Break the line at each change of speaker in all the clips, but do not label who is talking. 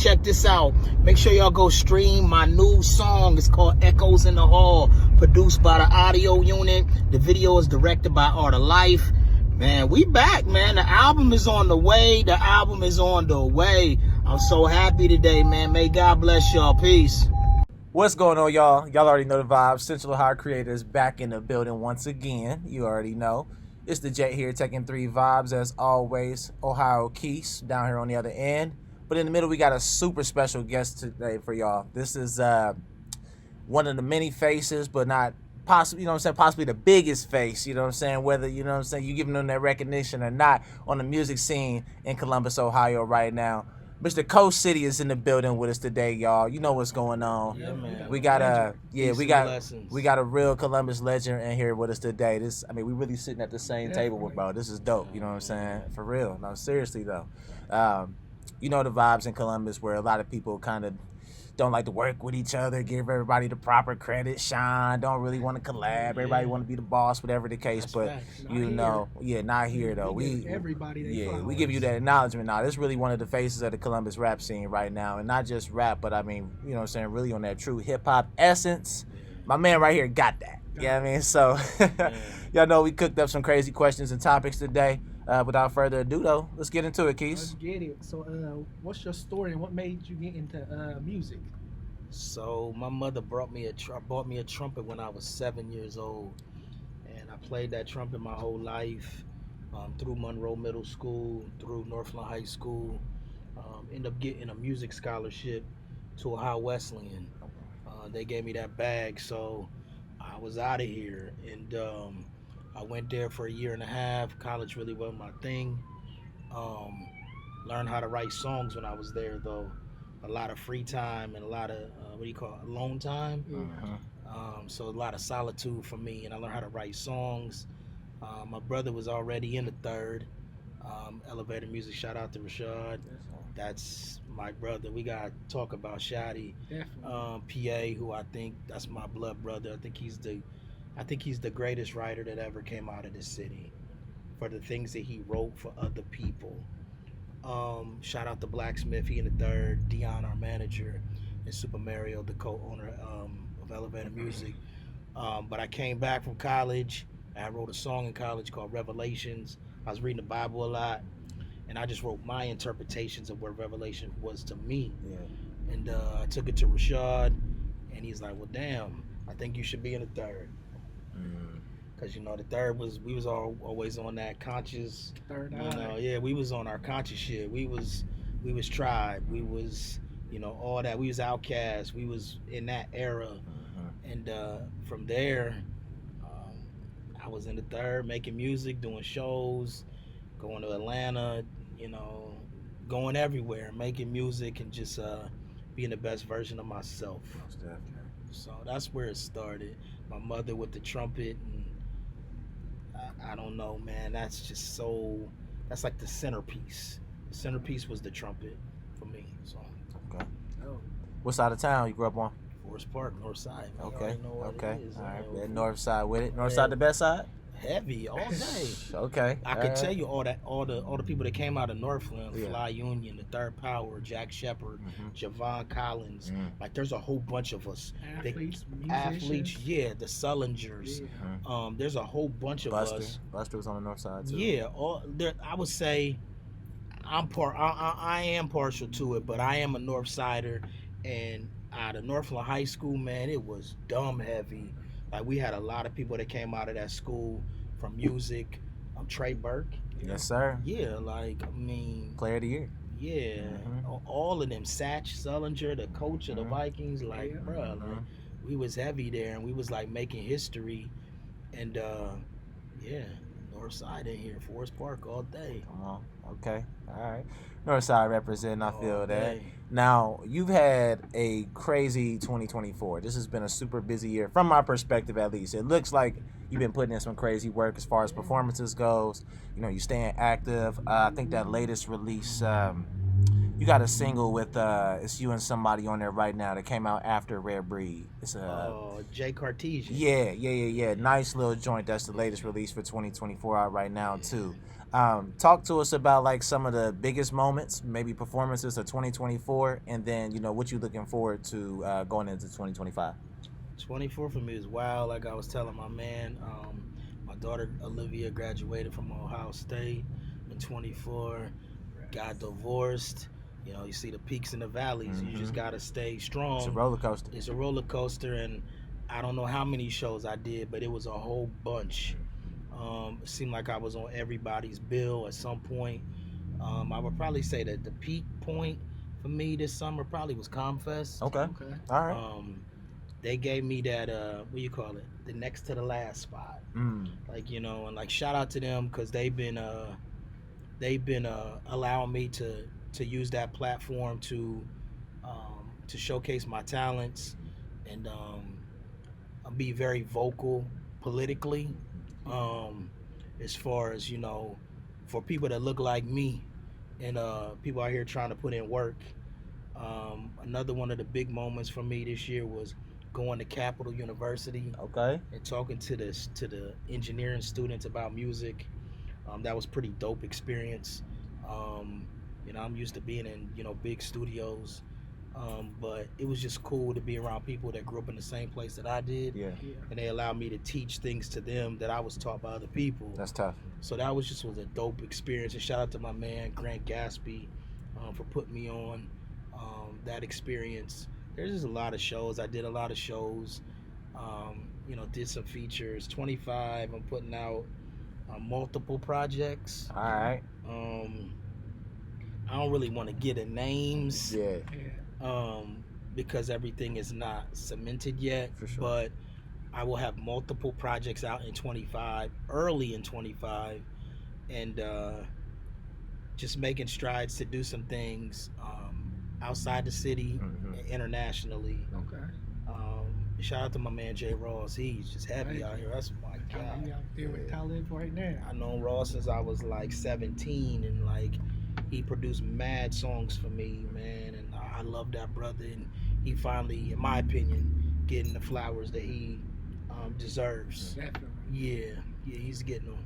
check this out. Make sure y'all go stream my new song. It's called Echoes in the Hall, produced by the Audio Unit. The video is directed by Art of Life. Man, we back, man. The album is on the way. The album is on the way. I'm so happy today, man. May God bless y'all. Peace.
What's going on, y'all? Y'all already know the vibes. Central Ohio Creators back in the building once again. You already know. It's the Jet here, taking 3 vibes as always. Ohio Keys down here on the other end. But in the middle, we got a super special guest today for y'all. This is one of the many faces, but not possibly, you know what I'm saying, possibly the biggest face, you know what I'm saying, whether, you know what I'm saying, you giving them that recognition or not on the music scene in Columbus, Ohio right now. Mr. Coast City is in the building with us today, y'all. You know what's going on.
Yeah, man.
We got a real Columbus legend in here with us today. We really sitting at the same table with bro. This is dope. You know what I'm saying? For real. No, seriously though. You know the vibes in Columbus where a lot of people kind of don't like to work with each other, give everybody the proper credit, shine, don't really want to collab, everybody want to be the boss, whatever the case. That's but facts. You know, not here though. We give you that acknowledgement now. This is really one of the faces of the Columbus rap scene right now, and not just rap, but I mean, you know what I'm saying, really on that true hip hop essence. My man right here got that. You know what I mean? So y'all know we cooked up some crazy questions and topics today. Without further ado though, let's get into it, Keys.
Let's get it. So what's your story and what made you get into music?
So my mother bought me a trumpet when I was 7 years old, and I played that trumpet my whole life, through Monroe Middle School, through Northland High School. Ended up getting a music scholarship to Ohio Wesleyan. They gave me that bag, so I was out of here, and I went there for a year and a half. College really wasn't my thing. Learned how to write songs when I was there, though. A lot of free time and a lot of alone time. So a lot of solitude for me, and I learned how to write songs. My brother was already in the third. Elevator Music, shout out to Rashad. That's my brother. We gotta talk about Shadi. PA, who I think that's my blood brother. I think he's the greatest writer that ever came out of this city for the things that he wrote for other people. Shout out to Blacksmith, he in the third. Dion, our manager, and Super Mario, the co-owner of Elevator Music. But I came back from college. I wrote a song in college called Revelations. I was reading the Bible a lot, and I just wrote my interpretations of what Revelation was to me. Yeah. And I took it to Rashad, and he's like, well, damn, I think you should be in the third. Because the third we was always on that conscious third eye. We was on our conscious shit. We was Tribe, we was all that, we was Outkast, we was in that era. And from there I was in the third making music, doing shows, going to Atlanta, going everywhere, making music, and just being the best version of myself. So that's where it started. My mother with the trumpet, and I don't know, man. That's like the centerpiece. The centerpiece was the trumpet for me. So. Okay.
What side of town you grew up on?
Forest Park, North Side.
Okay. All right. That North Side with it. North Side the best side?
Heavy all day.
Okay.
I could tell you all the people that came out of Northland, Fly Union, the Third Power, Jack Shepard, Javon Collins. Like there's a whole bunch of us. Athletes, the Sullingers. There's a whole bunch of us.
Buster was on the North Side too.
Yeah, I would say I am partial to it, but I am a North Sider, and out of Northland High School, man, it was dumb heavy. Like we had a lot of people that came out of that school from music. Trey Burke.
Yes, sir.
Yeah,
Player of the Year.
Yeah, all of them. Satch Sullinger, the coach of the Vikings. We was heavy there, and we was like making history. And North Side in here, Forest Park all day.
Come on. Okay. All right. North Side representing, I feel that.
Day.
Now, you've had a crazy 2024. This has been a super busy year, from my perspective at least. It looks like you've been putting in some crazy work as far as performances goes. You're staying active. I think that latest release, you got a single with it's you and somebody on there right now that came out after Rare Breed. It's
Jay Cartesian.
Yeah. Nice little joint. That's the latest release for 2024 out right now too. Talk to us about like some of the biggest moments, maybe performances of 2024, and then what you looking forward to going into 2025.
24 for me is wild. Like I was telling my man, my daughter Olivia graduated from Ohio State in 24, got divorced. You see the peaks and the valleys. You just gotta stay strong.
It's a roller coaster.
It's a roller coaster, and I don't know how many shows I did, but it was a whole bunch. It seemed like I was on everybody's bill at some point. I would probably say that the peak point for me this summer probably was Comfest.
Okay. All right.
They gave me that what do you call it? The next to the last spot. Like and like shout out to them because they've been allowing me to use that platform to showcase my talents and be very vocal politically. As far as for people that look like me and people out here trying to put in work. Another one of the big moments for me this year was going to Capital University.
Okay.
And talking to the engineering students about music. That was pretty dope experience. I'm used to being in big studios. But it was just cool to be around people that grew up in the same place that I did.
Yeah.
And they allowed me to teach things to them that I was taught by other people.
That's tough.
So that was a dope experience. And shout out to my man, Grant Gaspy, for putting me on that experience. There's just a lot of shows. I did a lot of shows, did some features. 25, I'm putting out multiple projects.
All right.
I don't really want to get in names.
Yeah.
Because everything is not cemented yet.
For sure.
But I will have multiple projects out in 25, early in 25, and just making strides to do some things outside the city and internationally.
Okay.
Shout out to my man Jay Ross. He's just happy out here. That's my God.
He out there with talent right now.
I known Ross since I was like 17, and like he produced mad songs for me, man. And I love that brother. And he finally, in my opinion, getting the flowers that he deserves.
Definitely.
Yeah, he's getting them.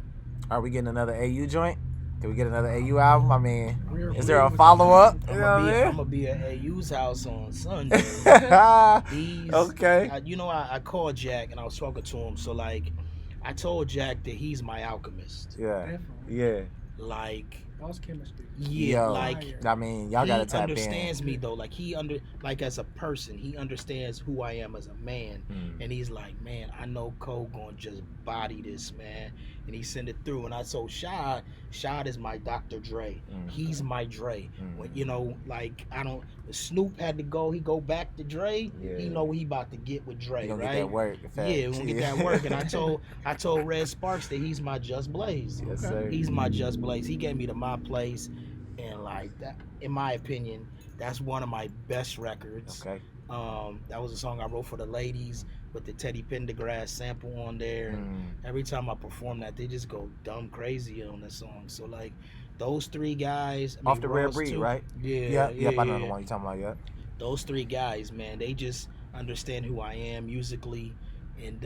Are we getting another AU joint? Can we get another AU album? I mean, is there a
We're-
follow-up?
I'm
You know what I mean?
gonna be at AU's house on Sunday.
Okay.
I called Jack and I was talking to him. So like, I told Jack that he's my alchemist.
Yeah.
Definitely.
Yeah.
Like,
Lost chemistry.
yeah,
Yo,
like
I mean, y'all gotta
he
tap in.
understands me though. Like like as a person, he understands who I am as a man, and he's like, man, I know Cole gonna just body this, man. And he sent it through, and I told Shad is my Dr. Dre. He's my Dre. When like Snoop had to go, he go back to Dre.
Yeah.
He know what he about to get with Dre,
You gonna
right?
get that work.
Yeah, we're gonna get that work. And I told Red Sparks that he's my Just Blaze.
Yes, sir.
He's my Just Blaze. He gave me to my place, and like that, in my opinion, that's one of my best records.
Okay.
That was a song I wrote for the ladies with the Teddy Pendergrass sample on there. Every time I perform that, they just go dumb crazy on that song. So like those three guys,
Off the Rare
Ross
Breed,
too.
right?
Yeah,
Yep, I know the one you're talking about. Yep.
Those three guys, man, they just understand who I am musically, and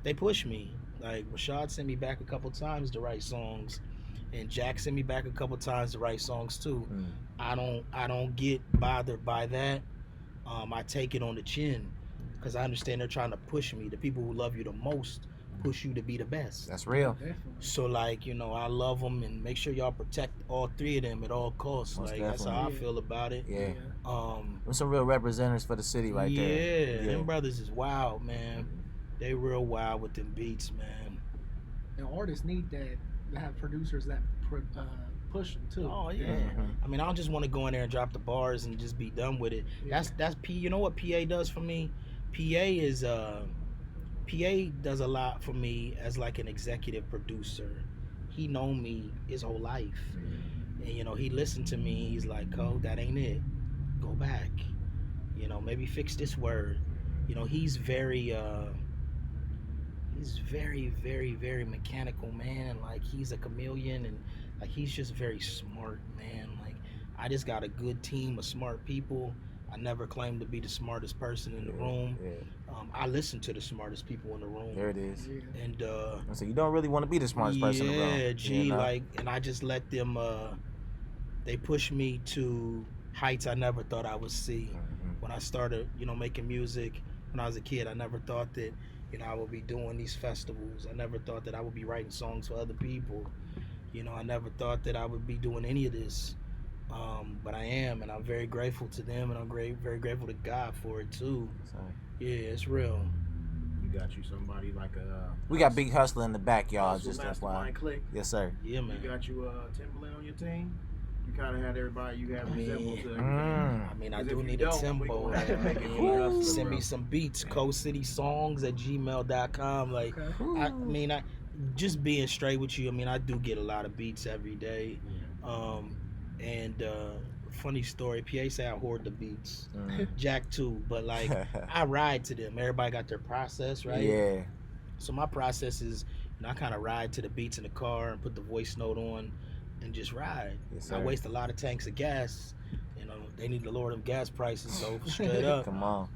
they push me. Like Rashad sent me back a couple times to write songs, and Jack sent me back a couple times to write songs too. I don't get bothered by that. I take it on the chin because I understand they're trying to push me. The people who love you the most push you to be the best.
That's real.
Definitely.
So like I love them, and make sure y'all protect all three of them at all costs.
Most
Like that's how I
definitely.
feel about it.
Yeah.
There's
some real representatives for the city right there.
Yeah, them brothers is wild, man. They real wild with them beats, man.
And artists need that to have producers that push them too.
Oh yeah. I mean, I don't just want to go in there and drop the bars and just be done with it.
Yeah.
That's P. You know what PA does for me? PA does a lot for me as like an executive producer. He known me his whole life, and he listened to me. He's like, "Oh, that ain't it. Go back. Maybe fix this word." He's very very, very mechanical, man. Like he's a chameleon, and like he's just very smart, man. Like I just got a good team of smart people, I never claimed to be the smartest person in the room.
Yeah.
I listen to the smartest people in the room.
There it is.
Yeah.
And
so you don't really want to be the smartest person in the room.
Yeah, G,
you know?
like, and I just let them. They push me to heights I never thought I would see. When I started, making music when I was a kid, I never thought that, I would be doing these festivals. I never thought that I would be writing songs for other people. I never thought that I would be doing any of this. But I am, and I'm very grateful to them, and I'm very grateful to God for it too.
Sorry.
Yeah, it's real.
You got you somebody like a.
We got Big Hustler in the back, y'all.
Hustle
Just that's why.
Mastermind Click.
Yes, sir.
Yeah, man.
You got you Timberland on your team. You kind of had everybody you have resembled to.
I mean, I do need a tempo. Send me some beats. COC614@gmail.com. Like, I mean, just being straight with you. I mean, I do get a lot of beats every day. And funny story, PA say I hoard the beats. Jack too, but like I ride to them. Everybody got their process, right?
Yeah.
So my process is, I kind of ride to the beats in the car and put the voice note on and just ride.
Yes,
I waste a lot of tanks of gas. They need to lower them gas prices, so straight up.
Come on.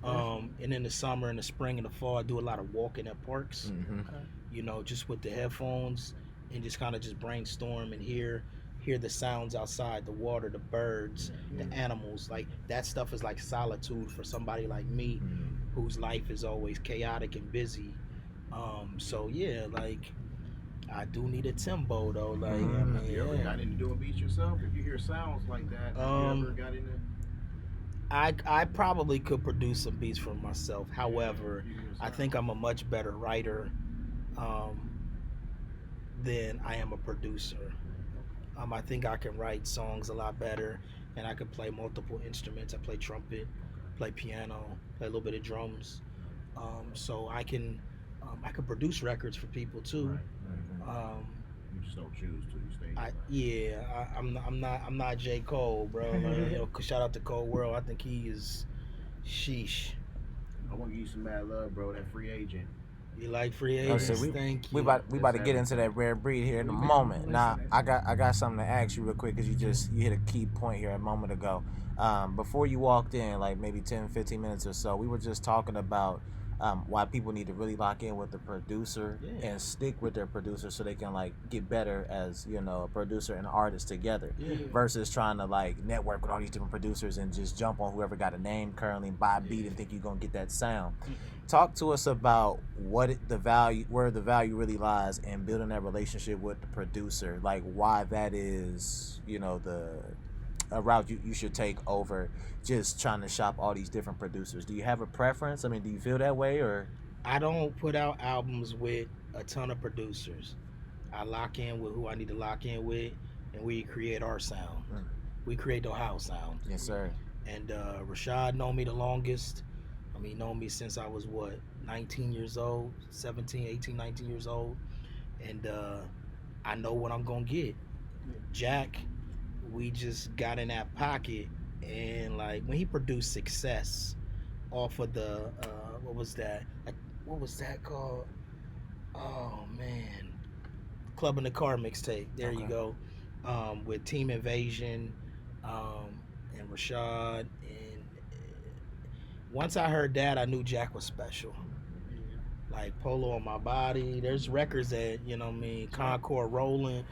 And in the summer, in the spring, and the fall, I do a lot of walking at parks. Just with the headphones and just kind of just brainstorm and hear the sounds outside, the water, the birds, the animals. Like that stuff is like solitude for somebody like me, whose life is always chaotic and busy. So yeah, like I do need a tempo though. Like
you ever got into doing beats yourself? If you hear sounds like that, you ever got into?
I probably could produce some beats for myself. However, I think I'm a much better writer than I am a producer. I think I can write songs a lot better, and I can play multiple instruments. I play trumpet, play piano, play a little bit of drums. So I can produce records for people too.
You just don't choose to. You stay.
I'm not J. Cole, bro. Like, shout out to Cole World. I think he is, sheesh.
I want to give you some mad love, bro. That free agent.
You like free agents? Thank you.
We about to get into that rare breed here in a moment. Now I got something to ask you real quick because you hit a key point here a moment ago. Before you walked in, like maybe 10-15 minutes or so, we were just talking about why people need to really lock in with the producer and stick with their producer so they can like get better as a producer and artist together versus trying to like network with all these different producers and just jump on whoever got a name currently and buy a beat and think you're gonna get that sound. Talk to us about where the value really lies in building that relationship with the producer, like why that is a route you should take over just trying to shop all these different producers. Do you have a preference? I mean, do you feel that way? Or
I don't put out albums with a ton of producers. I lock in with who I need to lock in with, and we create our sound. We create the house sound.
Yes, sir.
And Rashad know me the longest. I mean, known me since I was 19 years old, 17, 18, 19 years old. And I know what I'm gonna get. Jack, we just got in that pocket, and like when he produced Success off of the what was that called? Oh man, Club in the Car mixtape. There you go. With Team Invasion and Rashad, and once I heard that, I knew Jack was special. Like Polo on My Body. There's records that, Concord Rolling.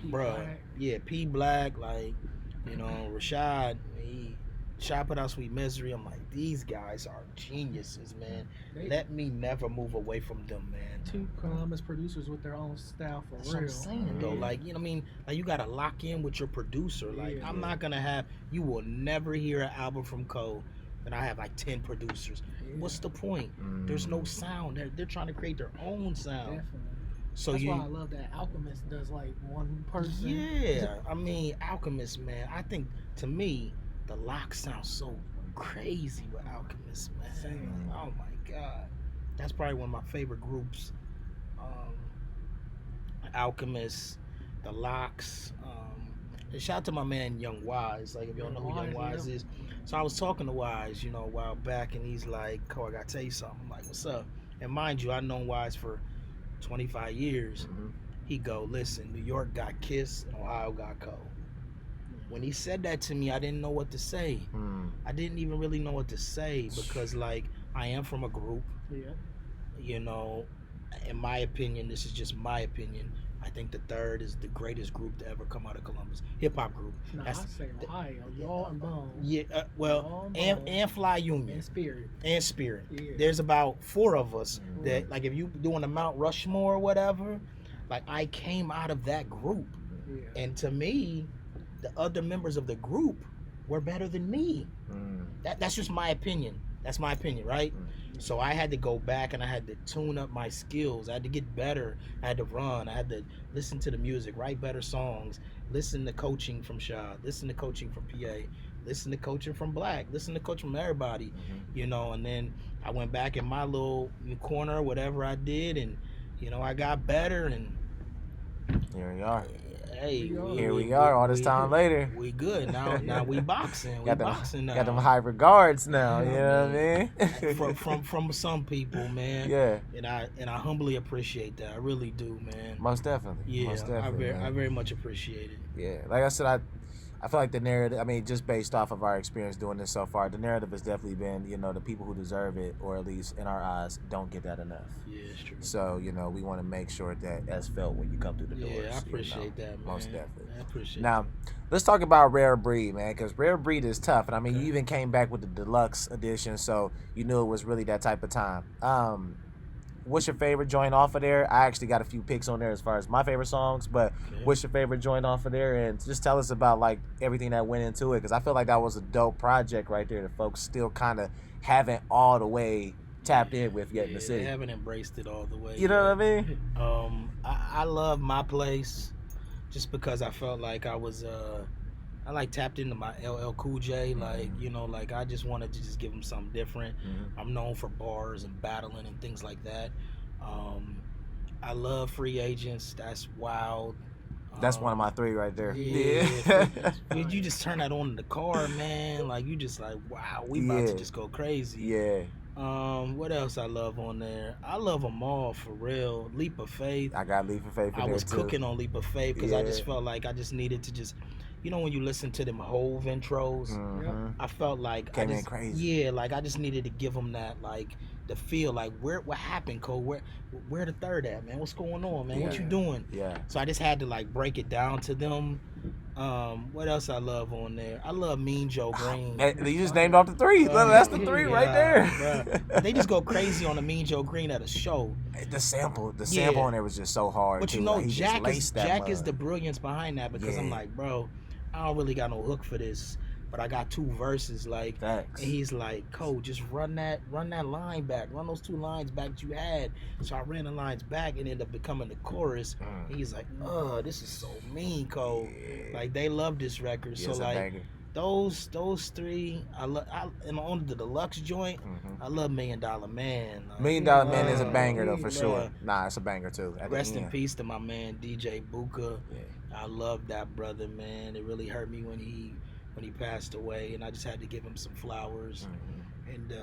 Bruh. Yeah, P Black, like, Rashad, Shot Put Out Sweet Misery. I'm like, these guys are geniuses, man. Let me never move away from them, man.
Two Columbus producers with their own style for
That's
real.
what I'm saying, though. Like, like you gotta lock in with your producer. Like, I'm not gonna you will never hear an album from Cole and I have like 10 producers. What's the point? There's no sound. They're trying to create their own sound.
Definitely.
So
that's why I love that Alchemist does like one person.
Yeah, I mean Alchemist, man. I think to me the lock sounds so crazy with Alchemist, man. Oh my God, that's probably one of my favorite groups. Alchemist, the Locks. And shout out to my man Young Wise. Like if y'all know who Young Wise is. So I was talking to Wise, a while back, and he's like, "Cole, I gotta tell you something." I'm like, "What's up?" And mind you, I've known Wise for 25 years. He go, "Listen, New York got Kiss and Ohio got Cole." when he said that to me, I didn't know what to say. I didn't even really know what to say because, like, I am from a group.
Yeah.
You know, in my opinion, this is just my opinion. I think the Third is the greatest group to ever come out of Columbus. Hip hop group.
No, I say Ohio. Y'all and Bone.
Yeah, and Fly Union.
And Spirit.
And Spirit.
Yeah.
There's about 4 of us that, like, if you doing a Mount Rushmore or whatever, like, I came out of that group. Yeah. And to me, the other members of the group were better than me. That's just my opinion. That's my opinion, right? So I had to go back and I had to tune up my skills. I had to get better. I had to run. I had to listen to the music, write better songs, listen to coaching from Shaw, listen to coaching from PA, listen to coaching from Black, listen to coaching from everybody, you know, and then I went back in my little corner, whatever I did, and, you know, I got better, and
here we are.
Hey,
here we are all this time later.
We good now. Now we boxing. We boxing now.
Got them high regards now. You know what
I mean? from some people, man.
Yeah.
And I humbly appreciate that. I really do, man.
Most definitely.
Yeah.
Most definitely,
I very much appreciate it.
Yeah. Like I said, I feel like the narrative, I mean, just based off of our experience doing this so far, the narrative has definitely been, you know, the people who deserve it, or at least in our eyes, don't get that enough.
Yeah, it's true.
So, you know, we want to make sure that that's felt when you come through the doors.
Yeah, I appreciate that, man.
Most definitely.
I appreciate
now, let's talk about Rare Breed, man, because Rare Breed is tough. And, I mean, you even came back with the deluxe edition, so you knew it was really that type of time. What's your favorite joint off of there? I actually got a few picks on there as far as my favorite songs, but what's your favorite joint off of there? And just tell us about, like, everything that went into it, because I feel like that was a dope project right there that folks still kind of haven't all the way tapped in with yet in the city.
They haven't embraced it all the way.
You know what I mean?
I love My Place just because I felt like I was I like tapped into my LL Cool J, like, you know, like I just wanted to just give him something different. I'm known for bars and battling and things like that. I love Free Agents. That's wild.
That's one of my 3 right there.
Yeah. You just turn that on in the car, man. Like, you just like, wow, we about to just go crazy.
Yeah.
What else I love on there? I love them all, for real. Leap of Faith.
I got Leap of Faith in
I
there
was
too.
cooking on Leap of Faith because I just felt like I just needed to just, you know, when you listen to them Hove intros, I felt like
Came in crazy.
Yeah, like I just needed to give them that, like, the feel, like, what happened, Cole? Where the Third at, man? What's going on, man? What you doing?
Yeah.
So I just had to, like, break it down to them. What else I love on there? I love Mean Joe Green.
You just named off the 3. That's the 3 right there.
They just go crazy on the Mean Joe Green at a show.
The sample on there was just so hard.
But
too.
you know,
like,
Jack is the brilliance behind that, because I'm like, bro, I don't really got no hook for this, but I got 2 verses, like,
Thanks.
and he's like, Cole, just run that line back, run those 2 lines back that you had. So I ran the lines back and ended up becoming the chorus. And he's like, oh, this is so mean, Cole. Like, they love this record. So like, those 3, and on the deluxe joint, I love $1 Million Man. Like,
$1 Million Man is a banger though, for sure. Nah, it's a banger too.
Rest in peace to my man DJ Buka. I love that brother, man. It really hurt me when he passed away, and I just had to give him some flowers. And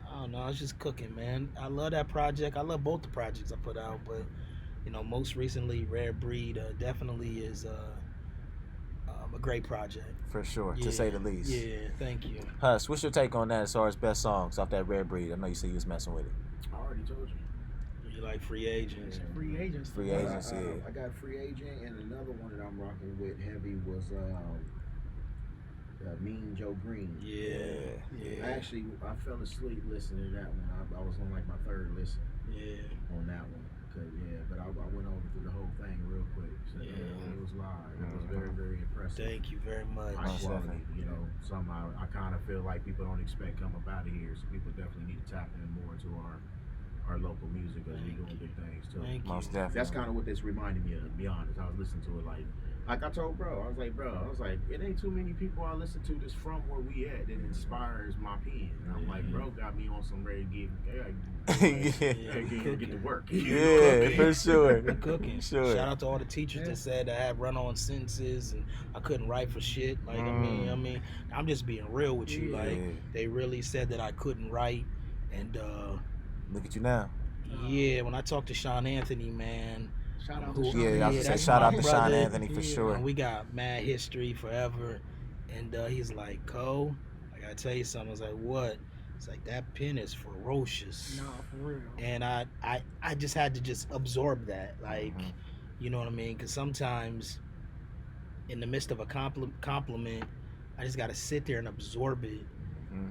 I don't know, I was just cooking, man. I love that project. I love both the projects I put out, but, you know, most recently Rare Breed definitely is a great project.
For sure, to say the least.
Yeah, thank you.
Huss, what's your take on that as far as best songs off that Rare Breed? I know you said you was messing with it.
I already told you.
You like Free Agents?
Free Agents.
Free Agents,
I got Free Agent, and another one that I'm rocking with heavy was Mean Joe Green.
Yeah.
I fell asleep listening to that one. I was on like my 3rd listen. On that one. But I went over through the whole thing real quick. So it was live. It was very, very impressive.
Thank you very much.
High quality, you know. Somehow I kind of feel like people don't expect come up out of here, so people definitely need to tap in more to our local music, because we're doing big things too.
Most definitely.
That's kind of what this reminded me of, to be honest. I was listening to it like I told bro, I was like, it ain't too many people I listen to that's from where we at that inspires my pen. And I'm like, bro, got me on some ready to get to work.
For sure.
We're cooking. Shout out to all the teachers that said I had run-on sentences and I couldn't write for shit. Like, I mean, I'm just being real with you. Like, they really said that I couldn't write, and
look at you now.
Yeah, when I talked to Sean Anthony, man.
Shout out to Sean.
Yeah, I was gonna say shout out to Sean Anthony for sure.
We got mad history forever. And he's like, "Co, I gotta tell you something." I was like, "What?" It's like, "That pen is ferocious."
No, for real.
And I just had to just absorb that, like, you know what I mean? Because sometimes in the midst of a compliment, I just got to sit there and absorb it.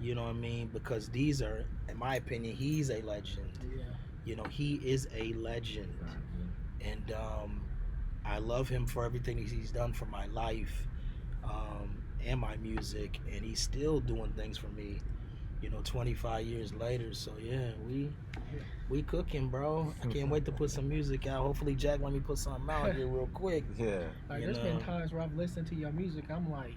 You know what I mean? Because these are, in my opinion, he's a legend.
Yeah.
You know, he is a legend. And I love him for everything he's done for my life and my music. And he's still doing things for me, you know, 25 years later. So, yeah, we cooking, bro. I can't wait to put some music out. Hopefully, Jack let me put something out here real quick.
Yeah.
Like, there's been times where I've listened to your music, I'm like,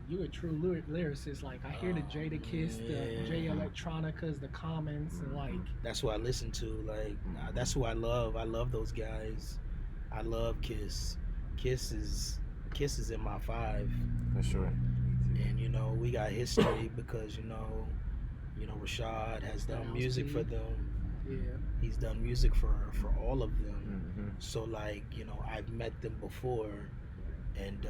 you a true lyricist. Like, I hear the Jada Kiss, the J Electronicas, the comments, and like.
That's who I listen to. Like, that's who I love. I love those guys. I love Kiss. Kiss is in my 5.
For sure.
And you know, we got history because you know, Rashad has done music for them.
Yeah. He's
done music for all of them. So like, you know, I've met them before, and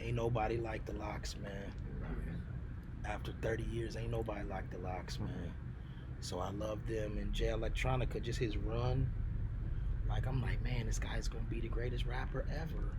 ain't nobody like the Locks, man. After 30 years, ain't nobody like the Locks, man. So I love them. And J Electronica, just his run. Like, I'm like, man, this guy's gonna be the greatest rapper ever.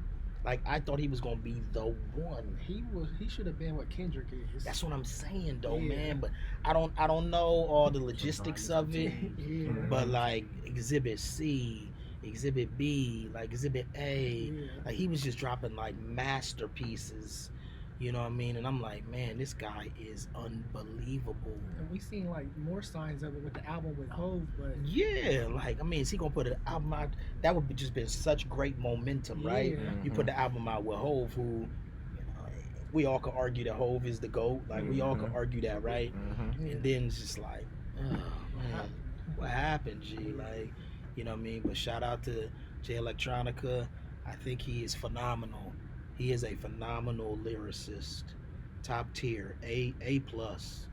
Like, I thought he was gonna be the one.
He should have been what Kendrick is.
That's what I'm saying, though, man. But I don't know all the logistics of it.
Yeah.
But like Exhibit C, Exhibit B, like Exhibit A, like he was just dropping like masterpieces. You know what I mean? And I'm like, man, this guy is unbelievable.
And we seen like more signs of it with the album with Hove, but
yeah, like, I mean, is he gonna put an album out? That would be just been such great momentum, right? You put the album out with Hove, who, you know, we all could argue that Hove is the GOAT. Like, we all could argue that, right? And then it's just like, oh man, what happened, G? Like, you know what I mean? But shout out to J Electronica. I think he is phenomenal. He is a phenomenal lyricist, top tier, A plus.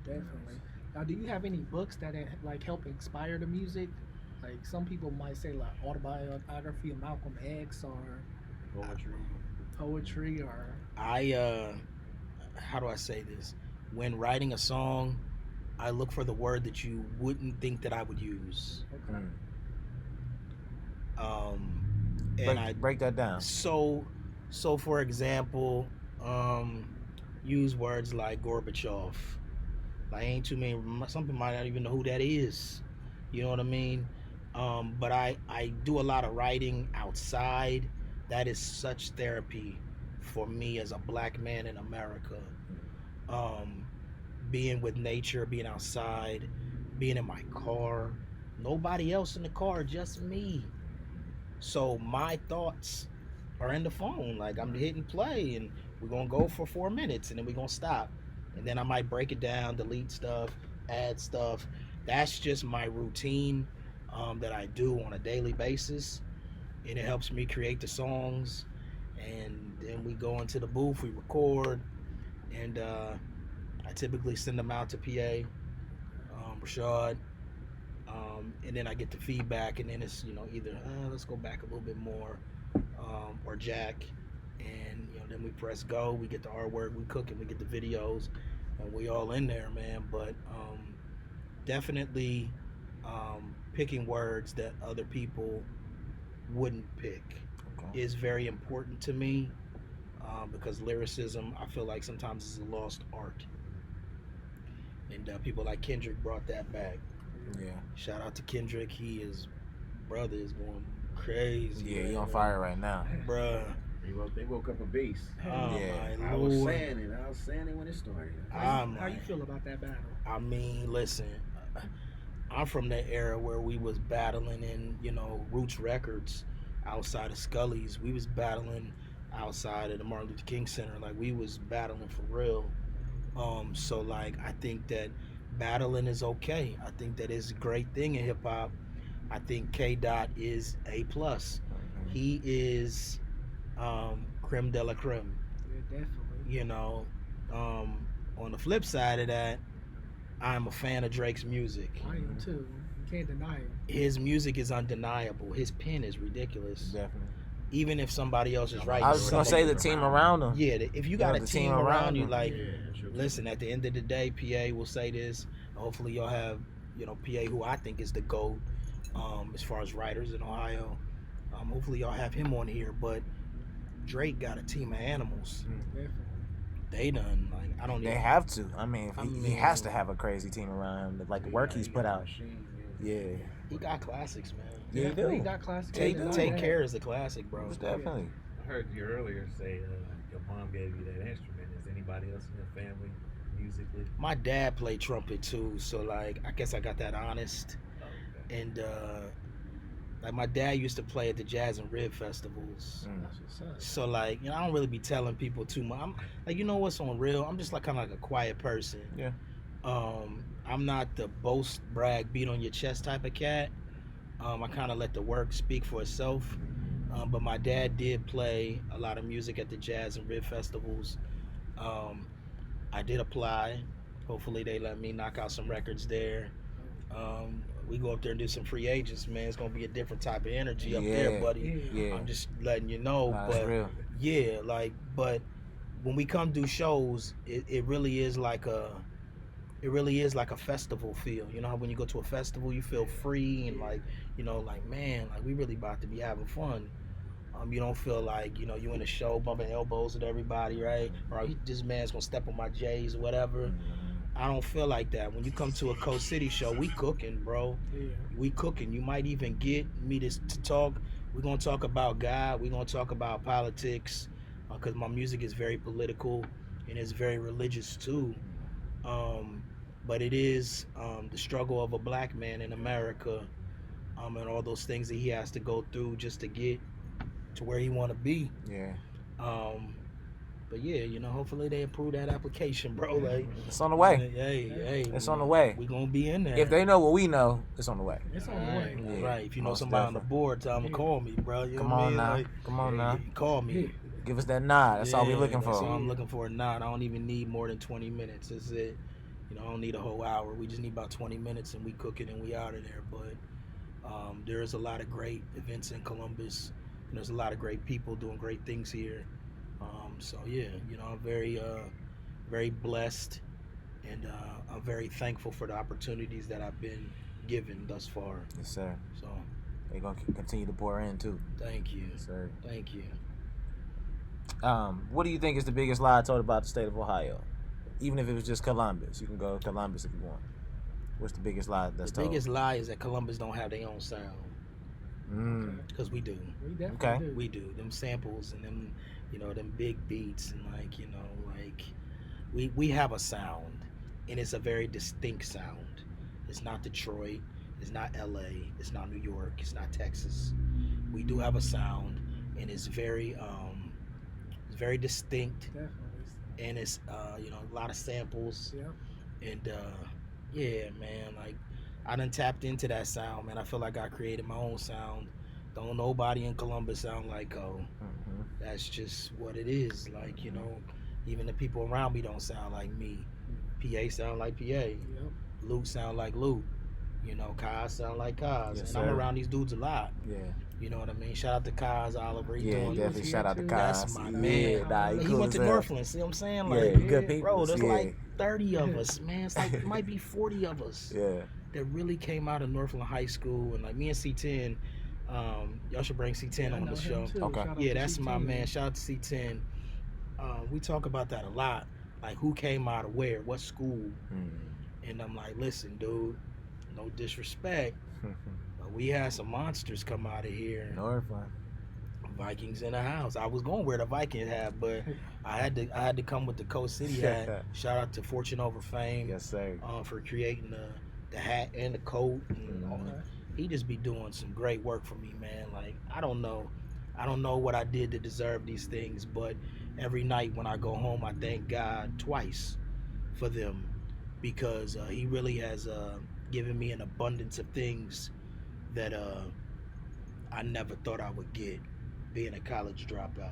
Definitely. Now, do you have any books that like help inspire the music? Like, some people might say like autobiography of Malcolm X or poetry or.
How do I say this? When writing a song, I look for the word that you wouldn't think that I would use.
Okay.
And
break that down.
So for example, use words like Gorbachev. Like, ain't too many. Some people might not even know who that is. You know what I mean? But I do a lot of writing outside. That is such therapy for me as a black man in America. Being with nature, being outside, being in my car. Nobody else in the car, just me. So my thoughts are in the phone. Like, I'm hitting play, and we're gonna go for 4 minutes, and then we're gonna stop, and then I might break it down, delete stuff, add stuff. That's just my routine that I do on a daily basis, and it helps me create the songs. And then we go into the booth, we record, and I typically send them out to PA, Rashad. And then I get the feedback, and then it's, you know, either let's go back a little bit more, or Jack, and you know, then we press go, we get the artwork, we cook it, we get the videos, and we all in there, man. But definitely picking words that other people wouldn't pick is very important to me, because lyricism, I feel like sometimes is a lost art, and people like Kendrick brought that back.
Yeah. Shout
out to Kendrick. Brother is going crazy.
Yeah, he on fire right now.
Bruh.
They woke up a beast.
Oh,
yeah.
my
I
Lord.
was saying it when it started.
How you feel about that battle?
I mean, listen, I'm from that era where we was battling in, you know, Roots Records outside of Scully's. We was battling outside of the Martin Luther King Center. Like, we was battling for real. So, like, I think that battling is okay. I think that is a great thing in hip hop. I think K. Dot is A plus. He is creme de la creme.
Yeah, definitely.
You know, on the flip side of that, I'm a fan of Drake's music.
I am too. You can't deny it.
His music is undeniable. His pen is ridiculous.
Definitely.
even if somebody else is writing.
I was gonna say the team around them.
Yeah, if you got a
the
team around you, like,
Yeah,
listen, at the end of the day, PA will say this. Hopefully, y'all have, PA, who I think is the GOAT as far as writers in Ohio. Hopefully, y'all have him on here. But Drake got a team of animals.
Definitely.
They done, like, I don't.
They have to. I mean, he has to have a crazy team around him. Like the work he's put out. Yeah.
He got classics, man.
Yeah, he do.
He got classics.
Take Care is a classic, bro.
Most definitely.
I heard you earlier say your mom gave you that instrument. Is anybody else in your family musically?
My dad played trumpet too, so like I guess I got that honest.
Okay.
And like my dad used to play at the Jazz and Rib festivals.
That's what's up.
So like, I don't really be telling people too much. I'm like, what's on real? I'm just like kind of like a quiet person.
Yeah.
I'm not the boast, brag, beat on your chest type of cat. I kind of let the work speak for itself. But my dad did play a lot of music at the Jazz and Rib festivals. I did apply. Hopefully they let me knock out some records there. We go up there and do some free agents, man. It's gonna be a different type of energy up there, buddy.
Yeah.
I'm just letting you know.
Nah,
but
that's real.
yeah, like, but when we come do shows, it really is like a festival feel. You know how when you go to a festival, you feel free and like, like, man, like we really about to be having fun. You don't feel like, you in a show bumping elbows with everybody, right? Or this man's gonna step on my J's or whatever. I don't feel like that. When you come to a Coast City show, we cooking, bro.
Yeah.
We cooking. You might even get me to talk. We're gonna talk about God. We're gonna talk about politics, because my music is very political and it's very religious too. But it is the struggle of a black man in America, and all those things that he has to go through just to get to where he want to be.
Yeah.
But yeah, hopefully they approve that application, bro. Like,
It's on the way.
Hey,
It's on the way.
We gonna be in there.
If they know what we know, it's on the way.
It's on the way.
Yeah.
Right. If you know
Most
somebody on the
definitely.
board, tell them to call me, bro. You know
Come
what I
on
mean?
now.
Like,
Come on now.
call me.
Give us that nod. That's all we're looking
That's all
for.
I'm looking for, a nod. I don't even need more than 20 minutes. That's it. I don't need a whole hour. We just need about 20 minutes and we cook it and we out of there. But there's a lot of great events in Columbus. And there's a lot of great people doing great things here. So yeah, I'm very, very blessed, and I'm very thankful for the opportunities that I've been given thus far.
Yes, sir.
So
They're going to continue to pour in, too.
thank you.
Yes, sir.
Thank you.
What do you think is the biggest lie told about the state of Ohio? Even if it was just Columbus. You can go Columbus if you want. What's the biggest lie that's
The
told?
biggest lie is that Columbus don't have their own sound. Because we do.
We definitely
Okay.
do.
We do. Them samples and them, them big beats and like, we have a sound, and it's a very distinct sound. It's not Detroit, it's not LA, it's not New York, it's not Texas. We do have a sound, and it's very distinct,
Definitely.
and it's a lot of samples.
Yep.
And yeah, man, like I done tapped into that sound, man. I feel like I created my own sound. Don't nobody in Columbus sound like that's just what it is. Like, even the people around me don't sound like me. PA sound like PA.
Yep.
Luke sound like Luke. Kaz sound like Kaz.
Yes,
and
sir.
I'm around these dudes a lot.
Yeah.
You know what I mean? Shout out to Kaz, Oliver. He
Yeah,
doing
definitely
here
shout out to
too.
Kaz.
That's my
Yeah,
man.
nah,
He
cool
went
as
to
hell.
Northland. See what I'm saying?
Yeah,
Like,
good people.
bro, there's
yeah.
like 30 of us, man. It's like it might be 40 of us
Yeah.
that really came out of Northland High School. And like me and C10, y'all should bring C10
I
on
know
the
him
show.
too.
Okay.
Shout out
Yeah,
to
that's my
CT.
man. Shout out to C10. We talk about that a lot. Like, who came out of where, what school. And I'm like, listen, dude, no disrespect, but we had some monsters come out of here.
Northland.
Vikings in the house. I was going to wear the Viking hat, but I had to come with the Coast City hat. Shout out to Fortune Over Fame.
Yes, sir.
For creating the hat and the coat. And, he just be doing some great work for me, man. Like, I don't know what I did to deserve these things, but every night when I go home, I thank God twice for them, because he really has given me an abundance of things that I never thought I would get, being a college dropout.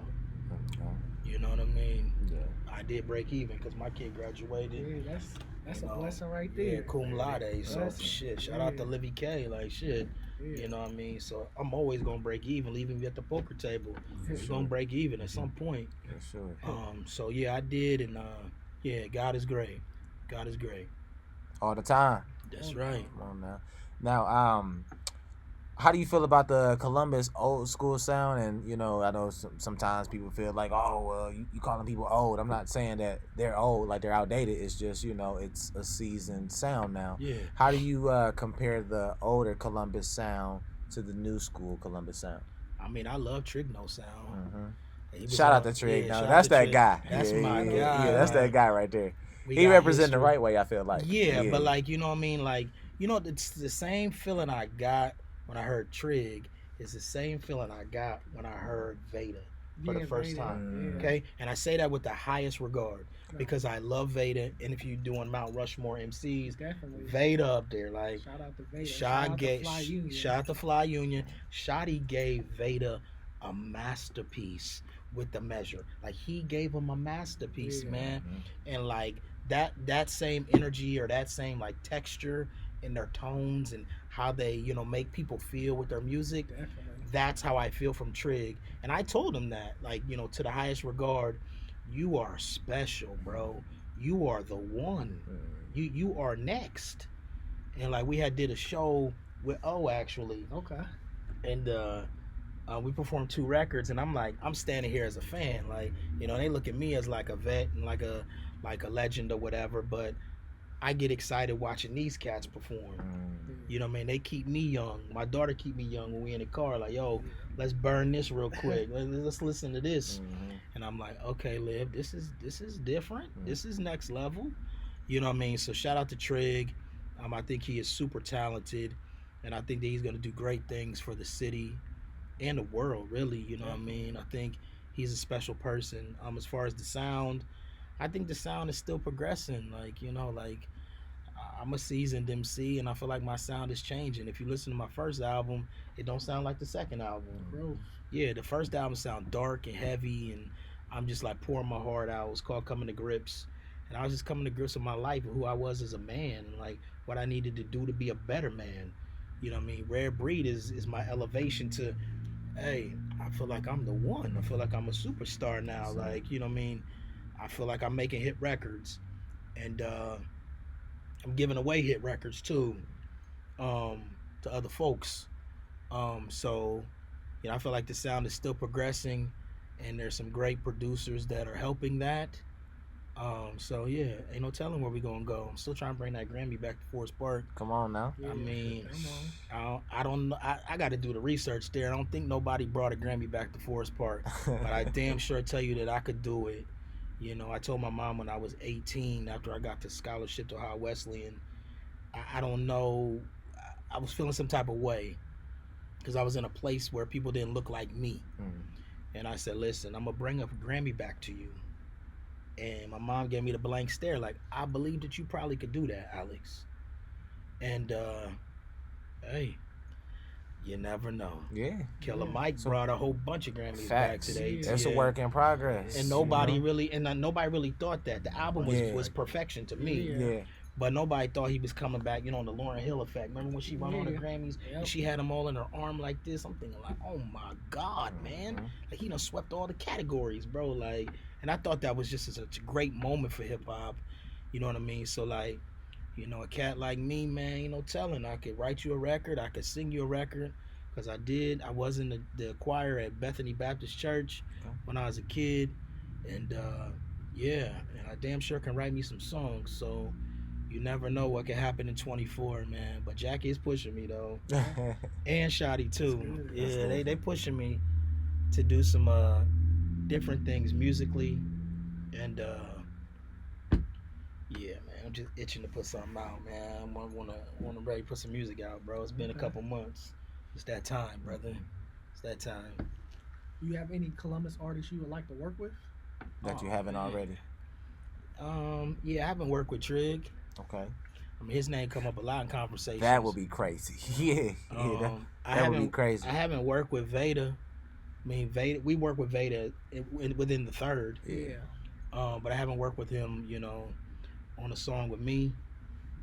Okay.
You know what I mean?
Yeah.
I did break even because my kid graduated.
Yeah, that's a blessing right
Yeah,
there.
cum laude. So
Blessing.
shit. Shout out to Livy K. Like shit. You know what I mean? So I'm always gonna break even, even at the poker table. We're gonna break even at some point.
For sure.
So yeah, I did, and yeah, God is great. God is great.
All the time.
That's right.
Come on now. Now, how do you feel about the Columbus old school sound? And I know sometimes people feel like, oh, well, you calling people old. I'm not saying that they're old, like they're outdated. It's just it's a seasoned sound now.
Yeah.
How do you compare the older Columbus sound to the new school Columbus sound?
I mean, I love Trigno sound.
Mm-hmm. Shout out to Trig.
Yeah,
that's that guy.
That's my guy.
Yeah, that's
like,
that guy right there. He representing the right way, I feel like.
Yeah, but like, you know what I mean? Like, it's the same feeling I got when I heard Trig is the same feeling I got when I heard Veda for the first time. Okay? And I say that with the highest regard because I love Veda. And if you're doing Mount Rushmore MCs,
definitely
Veda up there. Like,
shout out to Veda.
Shout out to Fly Union. Shotty gave Veda a masterpiece with the measure. Like, he gave him a masterpiece, man. And like that same energy or that same like texture in their tones and how they make people feel with their music.
Definitely.
That's how I feel from Trig. And I told him that, like, to the highest regard, you are special, bro. You are the one. You are next. And like we did a show with O actually.
Okay.
And we performed 2 records, and I'm standing here as a fan, like, they look at me as like a vet and like a legend or whatever, but I get excited watching these cats perform. You know what I mean? They keep me young. My daughter keep me young when we in the car, like, yo, let's burn this real quick. Let's listen to this. And I'm like, okay, Liv, this is different. This is next level. You know what I mean? So shout out to Trig. I think he is super talented, and I think that he's gonna do great things for the city and the world, really. You know what I mean? I think he's a special person. As far as the sound, I think the sound is still progressing. Like, I'm a seasoned MC, and I feel like my sound is changing. If you listen to my first album, it don't sound like the second album.
Growth.
Yeah, the first album sound dark and heavy, and I'm just like pouring my heart out. It's called Coming to Grips. And I was just coming to grips with my life and who I was as a man, and like what I needed to do to be a better man. You know what I mean? Rare Breed is my elevation to, hey, I feel like I'm the one. I feel like I'm a superstar now. Like, you know what I mean? I feel like I'm making hit records, and I'm giving away hit records too, to other folks. So, I feel like the sound is still progressing, and there's some great producers that are helping that. So yeah, ain't no telling where we gonna go. I'm still trying to bring that Grammy back to Forest Park.
Come on now.
I mean, I don't know. I got to do the research there. I don't think nobody brought a Grammy back to Forest Park, but I damn sure tell you that I could do it. I told my mom when I was 18, after I got the scholarship to Ohio Wesleyan, I don't know, I was feeling some type of way because I was in a place where people didn't look like me. And I said, listen, I'm gonna bring a Grammy back to you. And my mom gave me the blank stare, like, I believe that you probably could do that, Alex. And hey, you never know.
Yeah.
Killer Mike brought a whole bunch of Grammys back today.
It's a work in progress.
And nobody really thought that. The album was perfection to me.
Yeah.
But nobody thought he was coming back, the Lauryn Hill effect. Remember when she won on the Grammys? And she had them all in her arm like this? I'm thinking like, oh my God, man. Like, he done swept all the categories, bro. Like, and I thought that was just such a great moment for hip hop. You know what I mean? So like, a cat like me, man, ain't no telling. I could write you a record. I could sing you a record. Because I did. I was in the choir at Bethany Baptist Church when I was a kid. And and I damn sure can write me some songs. So you never know what can happen in 24, man. But Jack is pushing me, though. And Shotty, too. Yeah, they pushing me to do some different things musically. And, yeah, man, I'm just itching to put something out, man. I want to ready to put some music out, bro. It's been a couple months. It's that time, brother. It's that time.
Do you have any Columbus artists you would like to work with?
That you haven't already?
Yeah, I haven't worked with Trig.
Okay.
I mean, his name come up a lot in conversations.
That would be crazy. That would be crazy.
I haven't worked with Veda. I mean, Veda. We work with Veda within the third.
Yeah.
But I haven't worked with him, on a song with me.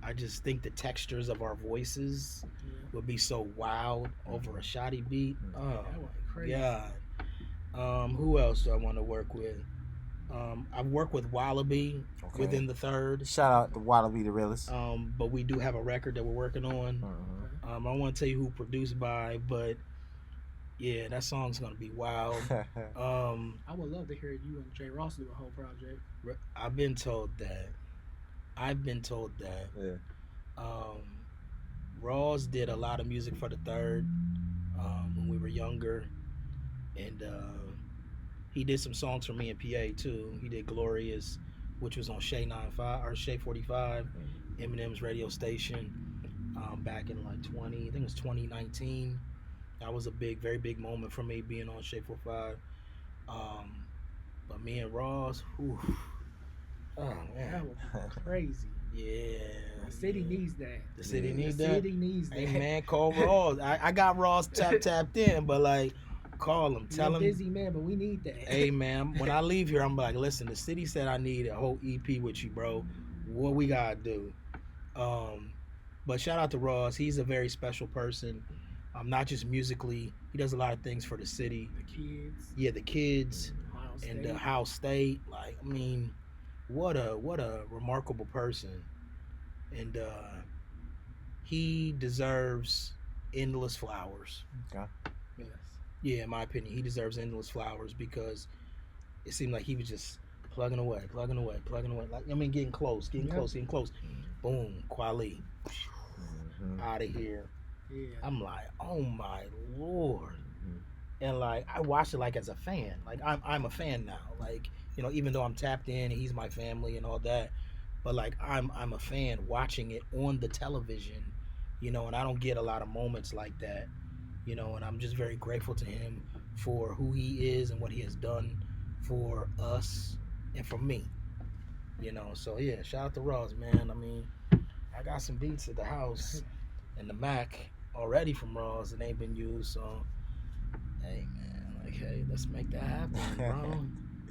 I just think the textures of our voices would be so wild over a shoddy beat. Oh
That was crazy.
God. Who else do I want to work with? I've worked with Wallaby within the third.
Shout out to Wallaby the realest.
But we do have a record that we're working on. I don't want to tell you who produced by, but yeah, that song's gonna be wild.
I would love to hear you and Jay Ross do a whole project.
I've been told that.
Yeah.
Ross did a lot of music for the third when we were younger, and he did some songs for me in PA too. He did Glorious, which was on Shay 95 or Shay 45, Eminem's radio station, back in like 2019. That was a very big moment for me being on Shay 45. But me and Ross, whew, oh man,
That would be crazy.
yeah.
The city needs that.
The city needs
The
that.
city needs that.
Hey man, call Ross. I got Ross tapped in, but like, call him, tell
You're a
him.
busy man, but we need that.
Hey man, when I leave here, I'm like, listen, the city said I need a whole EP with you, bro. What we gotta do? But shout out to Ross. He's a very special person. Not just musically. He does a lot of things for the city.
The kids.
Yeah, the kids
Ohio
and
State.
Ohio State. Like, I mean, what a remarkable person. And he deserves endless flowers.
Okay.
Yes.
Yeah, in my opinion, he deserves endless flowers because it seemed like he was just plugging away. Like, I mean, getting close. Boom, Kweli. Out of here.
Yeah.
I'm like, oh my Lord. And like, I watched it like as a fan. Like, I'm a fan now. Like, you know, even though I'm tapped in, he's my family and all that. But like, I'm a fan watching it on the television, you know, and I don't get a lot of moments like that, you know, and I'm just very grateful to him for who he is and what he has done for us and for me, you know. So yeah, shout out to Ross, man. I mean, I got some beats at the house and the Mac already from Ross that ain't been used, so hey man, like, hey, let's make that happen, bro.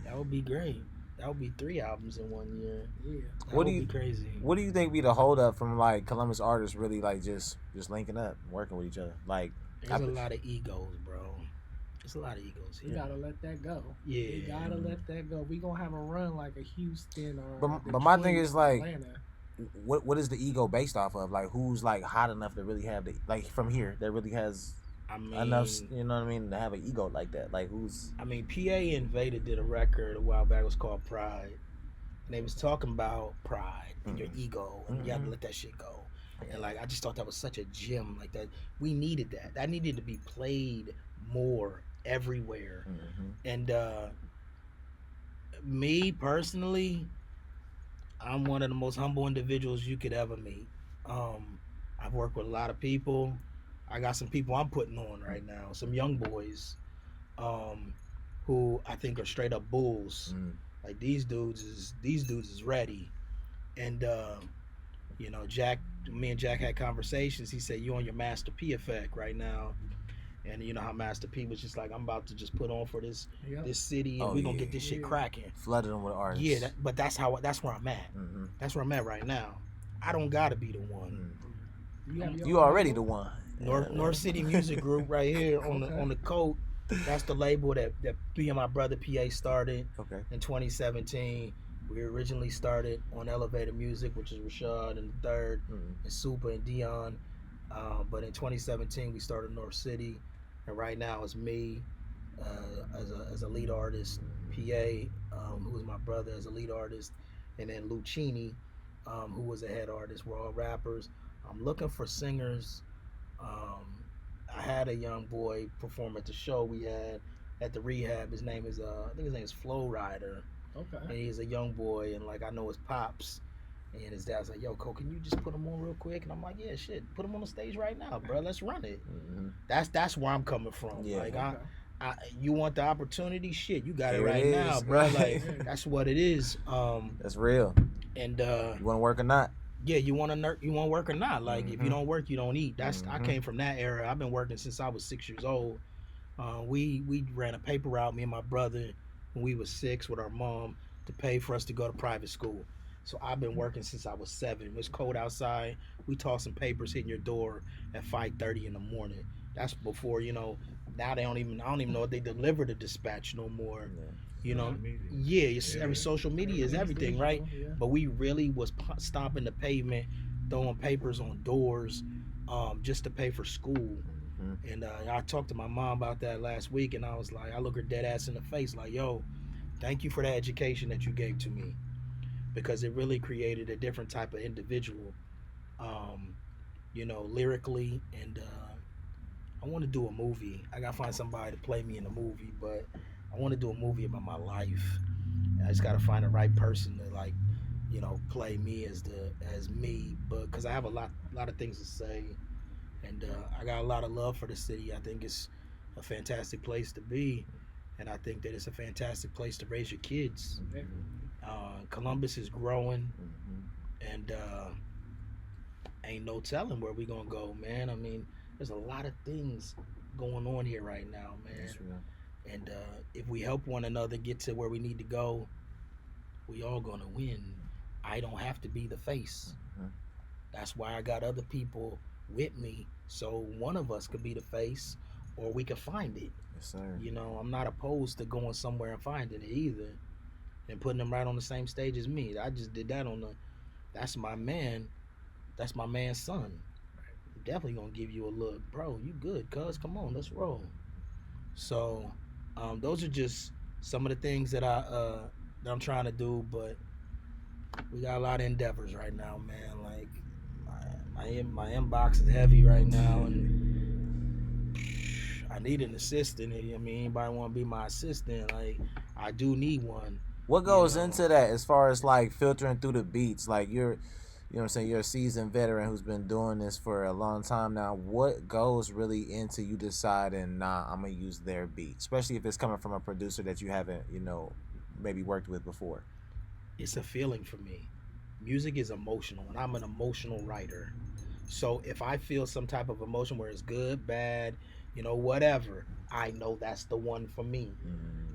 That would be great. That would be 3 albums in 1 year.
Yeah.
That
What
would
do you-
be crazy.
What do you think be the hold up from like Columbus artists really like just linking up, working with each other? Like,
There's a lot of egos, bro. There's a lot of egos
You
here.
gotta let that go.
Yeah.
You gotta let that go. We gonna have a run like a Houston or.
But my thing
Detroit,
is, like,
Atlanta.
what is the ego based off of? Like, who's like hot enough to really have the like from here that really has
I mean,
enough, you know what I mean, to have an ego like that? Like, who's
PA and Veda did a record a while back. It was called Pride. And they was talking about pride and your ego, and you have to let that shit go. And like, I just thought that was such a gem. Like that, we needed that. That needed to be played more everywhere. And me personally, I'm one of the most humble individuals you could ever meet. I've worked with a lot of people. I got some people I'm putting on right now, some young boys, who I think are straight up bulls. Like these dudes is ready. And you know, me and Jack had conversations. He said, you on your Master P effect right now. And you know how Master P was just like, I'm about to just put on for this city, and we're gonna get this shit cracking.
flooded them with artists?
Yeah, but that's where I'm at. That's where I'm at right now. I don't gotta be the one.
You already the one.
North City Music Group right here on the coat. That's the label that me and my brother PA started in 2017. We originally started on Elevator Music, which is Rashad and the Third, and Super and Dion. But in 2017 we started North City, and right now it's me as a lead artist, PA, who is my brother as a lead artist, and then Lucchini, who was a head artist. We're all rappers. I'm looking for singers. I had a young boy perform at the show we had at the rehab. His name is I think his name is Flow Rider.
Okay.
And he's a young boy, and like I know his pops, and his dad's like, "Yo, Cole, can you just put him on real quick?" And I'm like, "Yeah, shit, put him on the stage right now, bro. Let's run it." That's where I'm coming from.
Yeah.
Like you want the opportunity, shit, you got it
Here
right
it
now,
is.
bro.
Right.
Like that's what it is.
That's real.
And
You want to work or not?
yeah, you want to work or not. Like if you don't work, you don't eat. That's I came from that era. I've been working since I was 6 years old. We ran a paper route, me and my brother, when we was 6 with our mom, to pay for us to go to private school. So I've been working since I was 7. It was cold outside. We tossing papers hitting your door at 5:30 in the morning. That's before, now they don't even I don't even know if they deliver the dispatch no more. You know, yeah, every social media is everything, right?
Yeah.
But we really was stomping the pavement, throwing papers on doors, just to pay for school. And I talked to my mom about that last week, and I was like, I look her dead ass in the face, like, yo, thank you for the education that you gave to me, because it really created a different type of individual, lyrically. And I want to do a movie. I gotta find somebody to play me in a movie, but I want to do a movie about my life. I just gotta find the right person to play me as me, but because I have a lot of things to say, and I got a lot of love for the city. I think it's a fantastic place to be, and I think that it's a fantastic place to raise your kids. Columbus is growing, and ain't no telling where we gonna go, man. I mean, there's a lot of things going on here right now, man. And if we help one another get to where we need to go, we all gonna win. I don't have to be the face. That's why I got other people with me, so one of us could be the face, or we could find it.
Yes, sir.
I'm not opposed to going somewhere and finding it either, and putting them right on the same stage as me. I just did that that's my man. That's my man's son. I'm definitely gonna give you a look, bro. You good, cuz? Come on, let's roll. So, those are just some of the things that I'm trying to do, but we got a lot of endeavors right now, man. Like my inbox is heavy right now, and I need an assistant. I mean, anybody want to be my assistant? Like, I do need one.
What goes into that as far as like filtering through the beats? Like you're a seasoned veteran who's been doing this for a long time now. What goes really into you deciding, I'm gonna use their beat, especially if it's coming from a producer that you haven't, maybe worked with before?
It's a feeling for me. Music is emotional, and I'm an emotional writer. So if I feel some type of emotion, where it's good, bad, whatever, I know that's the one for me.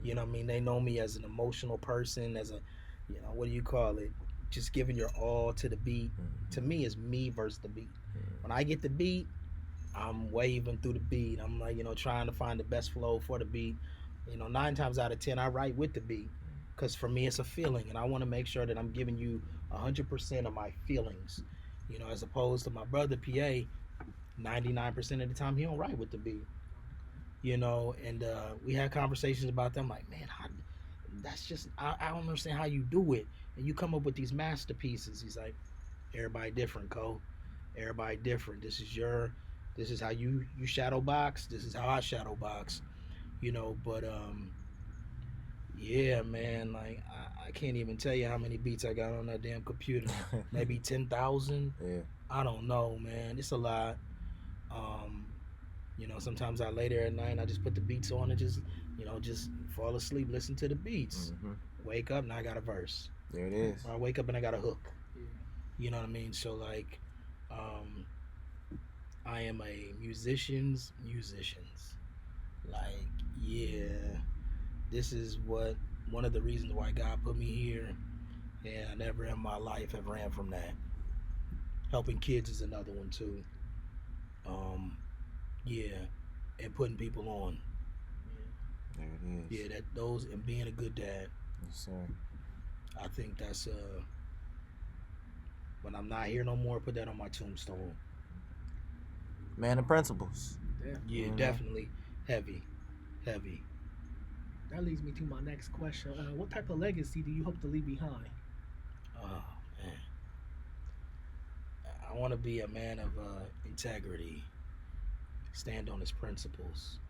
You know what I mean? They know me as an emotional person, as a, what do you call it? Just giving your all to the beat. To me, it's me versus the beat. When I get the beat, I'm waving through the beat. I'm like, trying to find the best flow for the beat. 9 times out of 10, I write with the beat, because for me, it's a feeling, and I want to make sure that I'm giving you 100% of my feelings. As opposed to my brother PA, 99% of the time he don't write with the beat. And we had conversations about them. Like, man, that's just I don't understand how you do it, and you come up with these masterpieces. He's like, everybody different, Cole. Everybody different. This is how you shadow box. This is how I shadow box. But yeah, man, like I can't even tell you how many beats I got on that damn computer. Maybe 10,000.
Yeah.
I don't know, man. It's a lot. Sometimes I lay there at night and I just put the beats on and just fall asleep, listen to the beats. Wake up, now I got a verse.
There it is.
Or I wake up and I got a hook.
Yeah.
You know what I mean? So like, I am a musicians. Like, yeah, this is one of the reasons why God put me here, and I never in my life have ran from that. Helping kids is another one too. Yeah, and putting people on.
There it is.
Yeah, those, and being a good dad.
Yes, sir.
I think that's when I'm not here no more, put that on my tombstone.
Man of principles.
Yeah, definitely heavy.
That leads me to my next question. What type of legacy do you hope to leave behind?
Oh man, I want to be a man of integrity. Stand on his principles.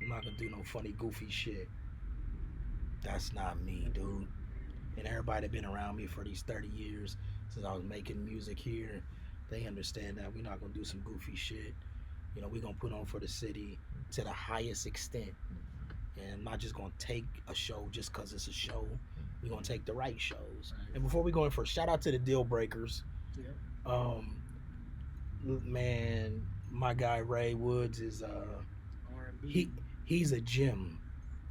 I'm not gonna do no funny, goofy shit. That's not me, dude. And everybody that been around me for these 30 years since I was making music here, they understand that we're not gonna do some goofy shit. We're gonna put on for the city to the highest extent. And I'm not just gonna take a show just cause it's a show. We're gonna take the right shows. And before we go in for, shout out to the Deal Breakers.
Yeah.
Man, my guy Ray Woods is
R&B.
he's a gem.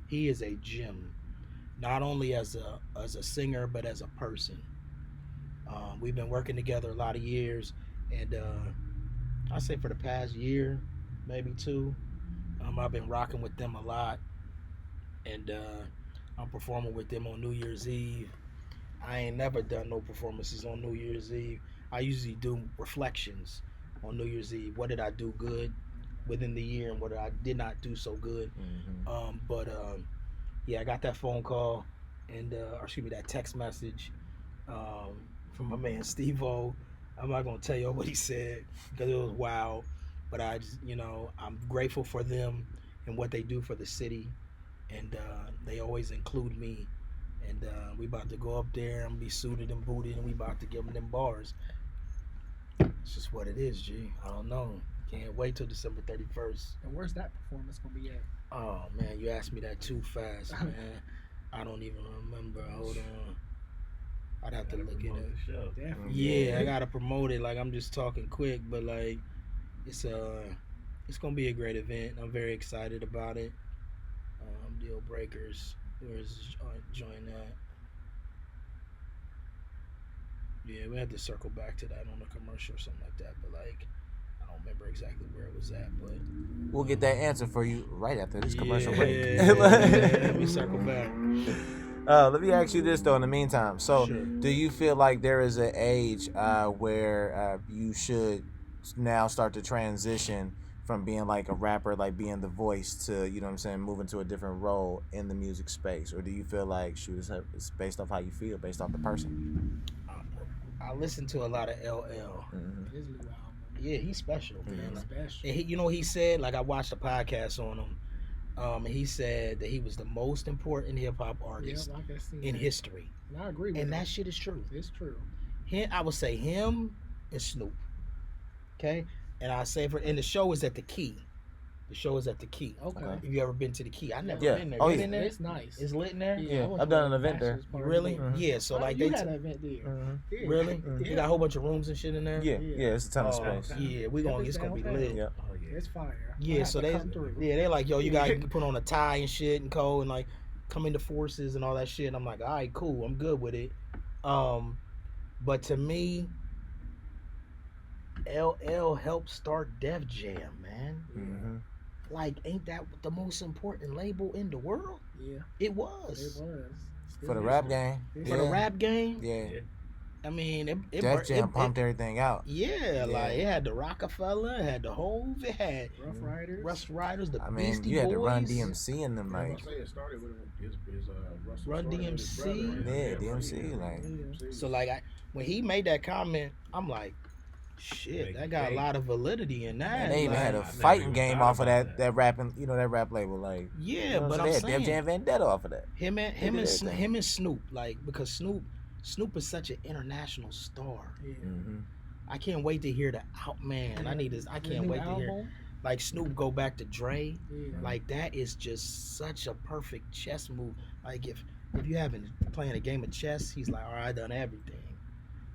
He is a gem, not only as a singer but as a person. We've been working together a lot of years, and I say for the past year, maybe two, I've been rocking with them a lot, and I'm performing with them on New Year's Eve. I ain't never done no performances on New Year's Eve. I usually do reflections on New Year's Eve. What did I do good within the year, and what I did not do so good? But yeah, I got that phone call, and or excuse me, that text message from my man Steve-O. I'm not gonna tell you what he said because it was wild, but I just, I'm grateful for them and what they do for the city, and they always include me. And we about to go up there and be suited and booted, and we about to give them them bars. It's just what it is, G. I don't know. Can't wait till December 31st.
And where's that performance gonna be at?
Oh man, you asked me that too fast, man. I don't even remember. Hold on. I'd have to look it up.
Definitely.
Yeah, I gotta promote it. Like, I'm just talking quick, but like, it's gonna be a great event. I'm very excited about it. Deal breakers. Where's join that? Yeah, we had to circle back to that on the commercial or something like that. But like, I don't remember exactly where it was at. But
we'll get that answer for you right after this commercial break.
Let me circle back.
Let me ask you this though. In the meantime, so
Sure.
do you feel like there is an age where you should now start to transition from being like a rapper, like being the voice, to, you know what I'm saying, moving to a different role in the music space? Or do you feel like, shoot, it's based off how you feel, based off the person?
I listen to a lot of LL.
His new album.
Yeah, he's special, man.
He's special.
And he said, like, I watched a podcast on him. And he said that he was the most important hip hop artist
Yeah, like I seen
in
that.
history.
And I agree with
And
him.
that shit is true.
It's true.
I would say him and Snoop. Okay? And I say and the show is at the Key. The show is at the Key.
Okay.
Have you ever been to the Key? I never
Yeah.
been there.
Oh,
You
yeah.
been there?
It's nice.
It's lit in there?
Yeah, I went
I've
to
done
a
an event there.
bachelor's party
Really?
there.
Yeah, so like
you
they
had an event there. Yeah.
really?
Yeah.
You got a whole bunch of rooms and shit in there?
Yeah, it's a ton of space.
Yeah, it's gonna be
downtown.
lit.
Yeah.
Oh yeah.
It's fire.
Yeah, so they they're like, yo, you gotta put on a tie and shit and go and like come into forces and all that shit. And I'm like, all right, cool, I'm good with it. But to me, LL helped start Def Jam, man.
Mm-hmm.
Like, ain't that the most important label in the world?
Yeah,
It was.
it was.
For the rap game.
For the rap game.
Yeah.
I mean, it
Def Jam pumped everything out.
Yeah, like it had the Rockefeller, it had the Hove, it had
Rough Riders.
Rough Riders, the
I mean,
Beastie
you had to
Boys.
Run DMC in them, like.
I say it started with his Russell
Run
started with his
DMC.
brother.
Yeah, DMC, like.
Yeah.
So like, when he made that comment, I'm like, shit, that got a lot of validity in that.
And they even
like,
had a
I never
fighting
even
game
thought
off of
about
that rapping, that rap label, like.
yeah,
You know
but
what
I'm
they had
saying
Def Jam Vendetta off of that.
him and
everything.
Snoop, like, because Snoop is such an international star.
Yeah.
Mm-hmm.
I can't wait to hear the man. I can't wait to hear like Snoop go back to Dre.
Yeah.
Like, that is just such a perfect chess move. Like, if you haven't playing a game of chess, he's like, all right, I done everything.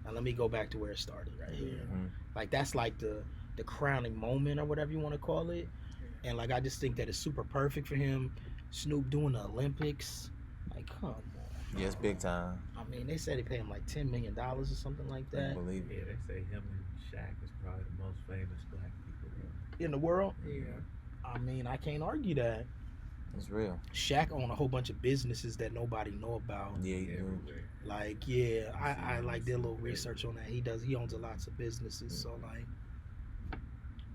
Now let me go back to where it started right here.
Mm-hmm.
Like, that's like the crowning moment or whatever you want to call it. And like, I just think that it's super perfect for him. Snoop doing the Olympics. Like, come on.
Yes, big time.
I mean, they said they paid him like $10 million or something like
I
that
believe
Yeah,
it.
they say him and Shaq is probably the most famous black people.
in the world.
Yeah.
I mean, I can't argue that.
It's real.
Shaq own a whole bunch of businesses that nobody know about.
Yeah, you do.
Everywhere.
Like, yeah, I like did a little research on that. He owns a lots of businesses, so like,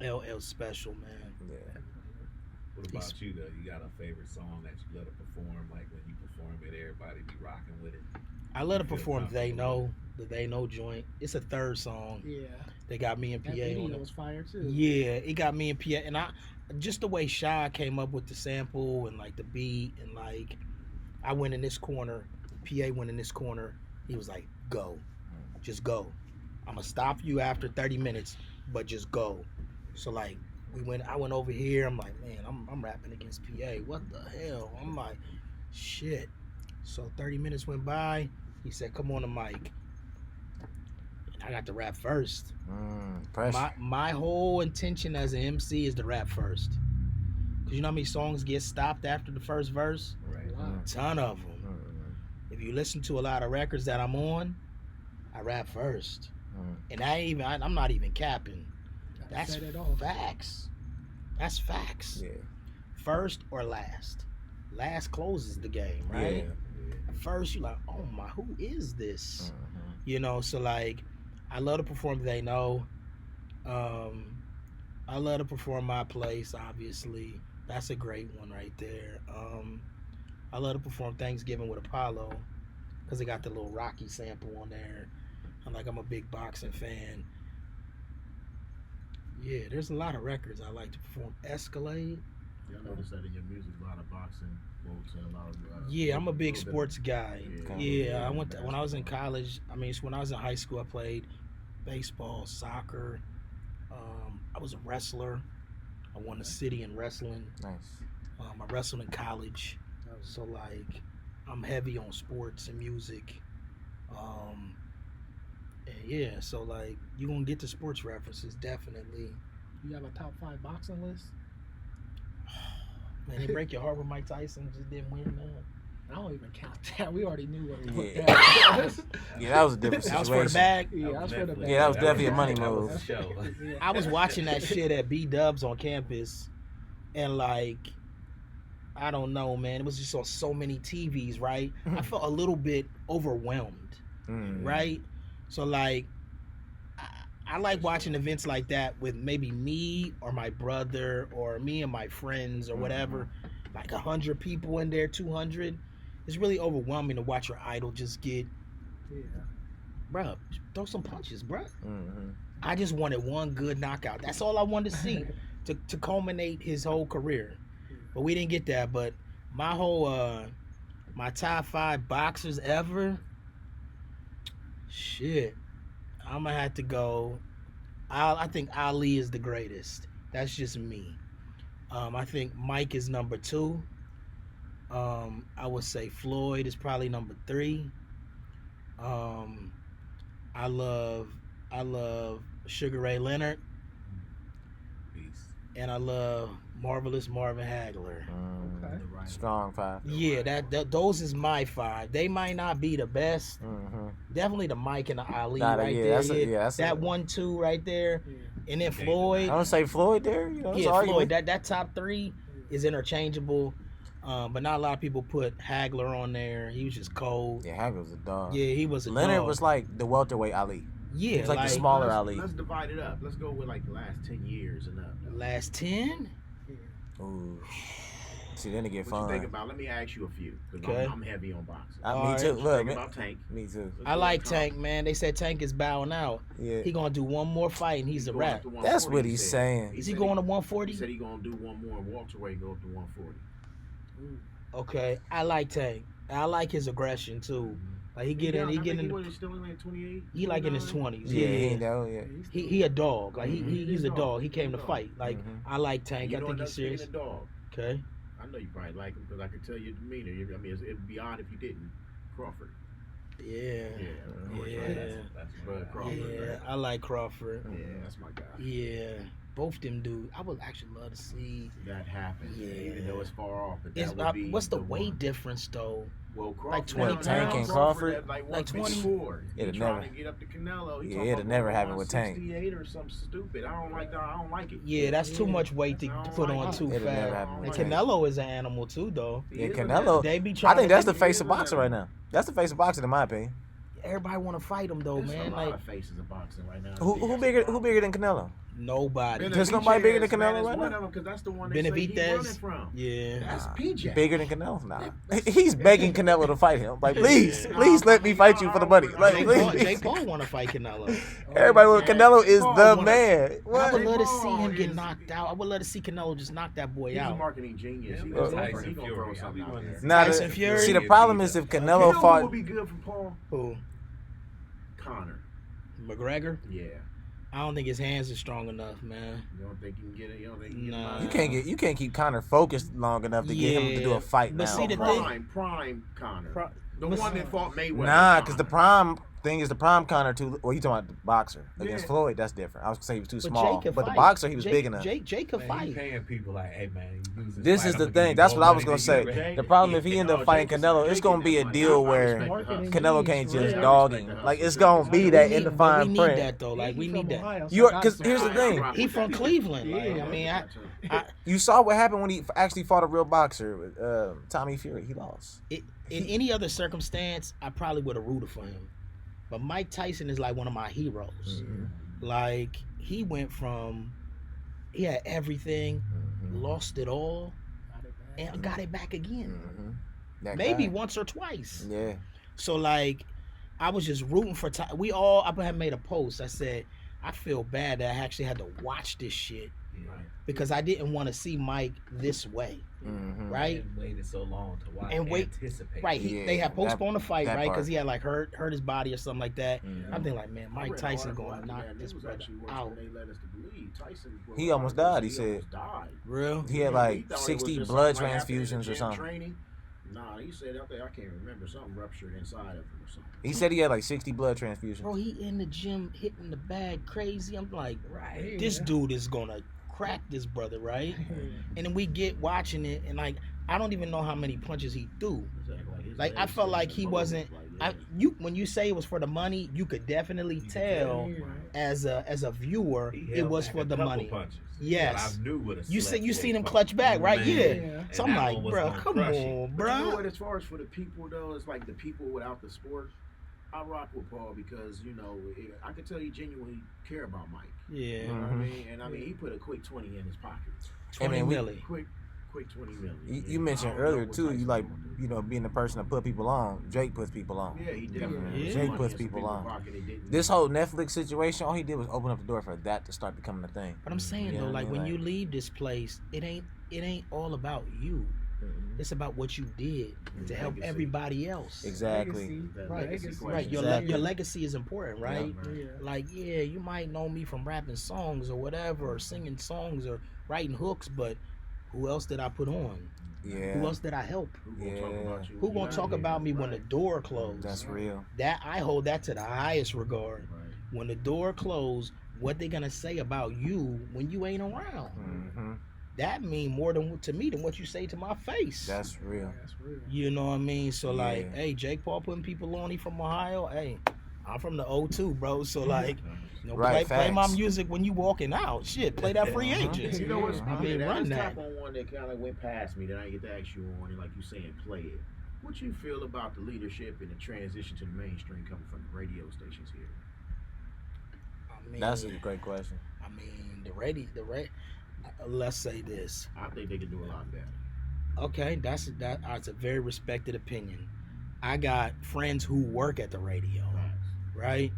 LL special, man.
Yeah.
What about you though? You got a favorite song that you let it perform? Like when you perform it, everybody be rocking with it.
I let her
You feel
perform They Know,
comfortable
the They Know joint. It's a third song.
Yeah.
They got me and PA
That video
on it.
was fire too.
Yeah, it got me and PA, and I just the way Shy came up with the sample and like the beat, and like I went in this corner, PA went in this corner. He was like, "Go, just go. I'm gonna stop you after 30 minutes, but just go." So like I went over here. I'm like, man, I'm rapping against PA. What the hell? I'm like, shit. So 30 minutes went by. He said, "Come on the mic." And I got to rap first.
Pressure.
My whole intention as an MC is to rap first. Cause you know how many songs get stopped after the first verse?
Right.
Wow.
Ton of them. If you listen to a lot of records that I'm on, I rap first, and I'm not even capping. That's facts. That's facts.
Yeah.
First or last. Last closes the game, right?
Yeah.
First, you're like, oh my, who is this? You know, so like, I love to perform They Know. I love to perform My Place, obviously. That's a great one right there. I love to perform Thanksgiving with Apollo because they got the little Rocky sample on there. I'm a big boxing fan. Yeah, there's a lot of records I like to perform. Escalade.
Yeah, I noticed that in your music, a lot of boxing, quotes, and a lot of.
Yeah, I'm a big sports guy.
Yeah,
I went when I was in college. When I was in high school, I played baseball, soccer. I was a wrestler. I won the city in wrestling.
Nice.
I wrestled in college, so like I'm heavy on sports and music. And yeah, so like you gonna get the sports references definitely.
You have a top 5 boxing list?
Man, they break your heart with Mike Tyson just didn't win, man.
I don't even count that. We already knew what it was.
Yeah, that was a different situation.
That was for the bag.
Yeah, that was for the bag.
Yeah, that was definitely a money move.
I was watching that shit at B-Dubs on campus, and like, I don't know, man. It was just on so many TVs, right? I felt a little bit overwhelmed, right? So like, I like watching events like that with maybe me or my brother or me and my friends or whatever. Like 100 people in there, 200. It's really overwhelming to watch your idol just get, bruh, throw some punches, bruh. I just wanted one good knockout. That's all I wanted to see to culminate his whole career. But we didn't get that. But my whole, my top 5 boxers ever, shit, I'm going to have to go. I think Ali is the greatest. That's just me. I think Mike is number 2. I would say Floyd is probably number 3. I love Sugar Ray Leonard.
Peace.
And I love Marvelous Marvin Hagler.
Okay.
Strong 5.
Yeah, those is my 5. They might not be the best. Definitely the Mike and the Ali there. That's that 1-2 right there. And then Floyd.
I would say Floyd there. You know,
Floyd. That top 3 is interchangeable. But not a lot of people put Hagler on there. He was just cold.
Yeah, Hagler was a dog.
Yeah, he was a
Leonard
dog.
was like the welterweight Ali.
Yeah,
he was like the smaller Ali.
Let's divide it up. Let's go with like the last 10 years and up.
Last 10?
Ooh. See, then it get
What
fun.
you think about? Let me ask you a few. Because
Okay.
I'm heavy on boxing.
Me too. Look,
Think
man.
about Tank.
Me too.
I like Tank, man. They said Tank is bowing out.
Yeah.
He gonna do one more fight and he's a wrap.
That's what he's saying.
Is he going to 140?
He said he gonna do one more and welterweight go up to 140.
Okay, I like Tank. I like his aggression too. Like he getting.
He was still in like 28.
He like in his 20s.
Yeah,
Yeah. He a dog. Like he's a dog. He came to fight. Like I like Tank.
You
I
know
think
what,
he's serious.
speaking of dog,
Okay.
I know you probably like him because I could tell your demeanor. I mean, it'd be odd if you didn't. Crawford.
Yeah.
Of course,
Yeah.
right? That's Bud Crawford.
Yeah.
Right?
I like Crawford.
Yeah, that's my guy.
Yeah. Both them dudes. I would actually love to see.
That happened.
Yeah.
Even though it's far off, but
Is,
that would be
what's the
one.
weight difference though?
Well, Crawford,
Like 20
Tank and Crawford?
at like
Like
124.
It'd
He
never-
trying to get up to Canelo. He
Yeah,
talking
it'd
about
never
going
happen with Tank.
168 or something stupid. I don't like that. I don't like it.
Yeah, that's too much weight to
I don't
put
like
on
it.
too
It'll never
fast.
happen
And
with Tank.
Canelo is an animal too, though.
He
Yeah,
is a
Canelo.
They be
I
trying.
think
to
that's the
get-
face of boxing right now. That's the face of boxing in my opinion.
Everybody want to fight him though,
There's
man.
a lot
Like
of faces of boxing right now.
Who bigger than Canelo?
nobody.
There's nobody bigger than Canelo right now?
Because that's the one they say he's
Benavidez.
running from.
Yeah.
That's PJ.
Bigger than Canelo? Nah. He's begging Canelo to fight him. Like, please let me fight you for the money. Like,
Jake
please.
Paul want to fight Canelo.
Everybody with Canelo is the man.
I
What?
would love to see
Paul
him get
is-
knocked out. I would love to see Canelo just knock that boy
He's a
out.
marketing genius. He
Yeah,
gonna
Tyson
throw- he gonna throw
Fury.
something out there.
Nah,
Tyson Fury?
see, the problem is if
You
Canelo
know who
fought.
would be good for Paul?
Who?
Connor.
McGregor?
Yeah.
I don't think his hands are strong enough, man.
You don't think you can get it? You don't think you can
Nah.
get it?
You can't keep Connor focused long enough to get him to do a fight
But
now.
see, the thing-
Prime Connor.
Pro-
The
but
one
see-
that fought Mayweather.
Nah, because the
Connor.
thing is, the prom Connor too. Well, you talking about the boxer against
Yeah.
Floyd? That's different. I was gonna say he was too
But
small,
Jake could
but the
fight.
boxer he was
Jake,
big enough.
Jake could
Man,
fight.
you paying people like, hey man, you lose
This
fight,
is
I'm
the
gonna give
thing.
you
That's
more
what I was
money
gonna
than you.
say. The problem if he end up fighting Canelo, it's gonna be a deal where Canelo can't just dog him. Like it's gonna be that in the
But we
fine
need
print.
that though. Like we need that.
Ohio,
You're
so I
because
gotta
here's the
support
thing.
He from Cleveland. Like,
Yeah.
I mean,
You saw what happened when he actually fought a real boxer, Tommy Fury. He lost.
in any other circumstance, I probably would have rooted for him. But Mike Tyson is like one of my heroes.
Mm-hmm.
Like he went from, he had everything, lost it all, and got it back again.
That
Maybe
guy.
once or twice.
Yeah.
So like, I was just rooting for Ty. I had made a post. I said, I feel bad that I actually had to watch this shit because I didn't want to see Mike this way. Right?
And waited so long to watch
And wait,
anticipate.
right? They had postponed the fight,
that
right?
part.
Because he had like hurt his body or something like that. I'm thinking like, man,
I
Mike
read
Tyson
an article
going to
after
knock
that,
this
was
brother
actually worse
out.
than they led us to believe. Tyson,
He almost died, he said.
almost died.
Real?
He had
Yeah,
like
he thought it was
60
just
blood
something like after the
transfusions or
gym
something.
Training. Nah, he said out there, I can't remember, something ruptured inside of him or something.
He said he had like 60 blood transfusions.
Bro, he in the gym hitting the bag crazy. I'm like,
Right.
this dude is gonna crack this brother, right? And then we get watching it, and like, I don't even know how many punches he threw. Like I felt like he wasn't. When you say it was for the money, you could definitely tell as a viewer
He
it
held
was
back
for
a
the
couple
money.
punches.
Yes.
But I knew what a
You
select
seen him
punch.
clutch back, right?
Man.
Yeah.
Yeah.
So
And
I'm
that
like,
one was
bro,
gonna
come
crush
on,
him.
But you know
bro.
what, as far as for the people though, it's like the people without the sport. I rock with Paul because, you know, I can tell he genuinely care about Mike.
Yeah.
You know what I mean? And I mean, he put a quick 20 in his pocket.
20 milli.
Quick 20 million.
You mentioned earlier too, you like, you know, being the person to put people on. Drake puts people on.
Yeah, he definitely.
Yeah.
Jake puts people on. This whole Netflix situation, all he did was open up the door for that to start becoming a thing.
But I'm saying
Yeah,
though,
I
like
mean,
when you
like-
leave this place, it ain't all about you. It's about what you did to help
Legacy.
everybody else.
Exactly.
Right. Right. Your legacy is important, right? Like, yeah, you might know me from rapping songs or whatever, or singing songs or writing hooks, but who else did I put on?
Yeah.
Who else did I help?
Yeah.
Who gonna talk about me when the door closed?
That's real.
That I hold that to the highest regard. When the door closed, what they gonna say about you when you ain't around? That mean more to me than what you say to my face.
That's real.
You know what I mean? So like,
Yeah.
hey, Jake Paul putting people on. He from Ohio. Hey, I'm from the O2, bro. So like, you know,
Right,
play my
facts.
music when you walking out. Shit, play that free agent.
You know what?
I
Speaking
mean,
of that,
run
let's
that.
tap on one that kind of went past me that I didn't get to ask you on, and like you saying, play it. What you feel about the leadership and the transition to the mainstream coming from the radio stations here?
I mean,
That's a great question.
I mean, let's say this.
I think they could do a lot better.
Okay, that's a very respected opinion. I got friends who work at the radio, right?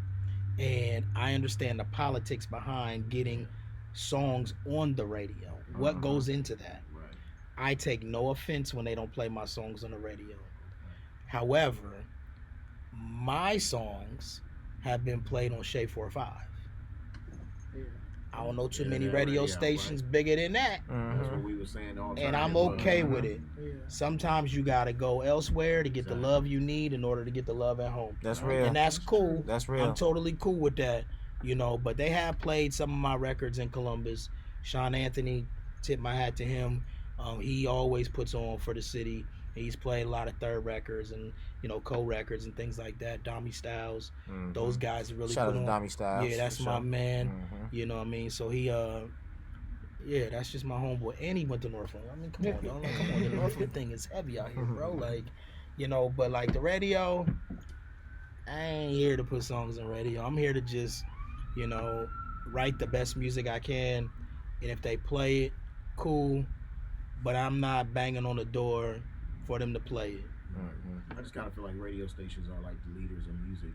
And I understand the politics behind getting songs on the radio. What goes into that?
Right.
I take no offense when they don't play my songs on the radio. However, my songs have been played on Shea 45. I don't know too many radio stations bigger than that.
That's what we were saying all the time.
And I'm okay with it. Sometimes you gotta go elsewhere to get the love you need in order to get the love at home.
That's real.
And that's cool.
That's real.
I'm totally cool with that, you know. But they have played some of my records in Columbus. Sean Anthony, tip my hat to him. He always puts on for the city. He's played a lot of third records and, you know, co-records and things like that. Dommy Styles, those guys really
Shout out
put
to
on.
Dommy Styles.
Yeah, that's
for
my
sure.
man. You know what I mean? So he, yeah, that's just my homeboy. And he went to Northland. I mean, come on, dog. Like, come on, the Northland thing is heavy out here, bro. Like, you know, but like the radio, I ain't here to put songs on radio. I'm here to just, you know, write the best music I can. And if they play it, cool. But I'm not banging on the door for them to play it.
I just kind of feel like radio stations are like the leaders in music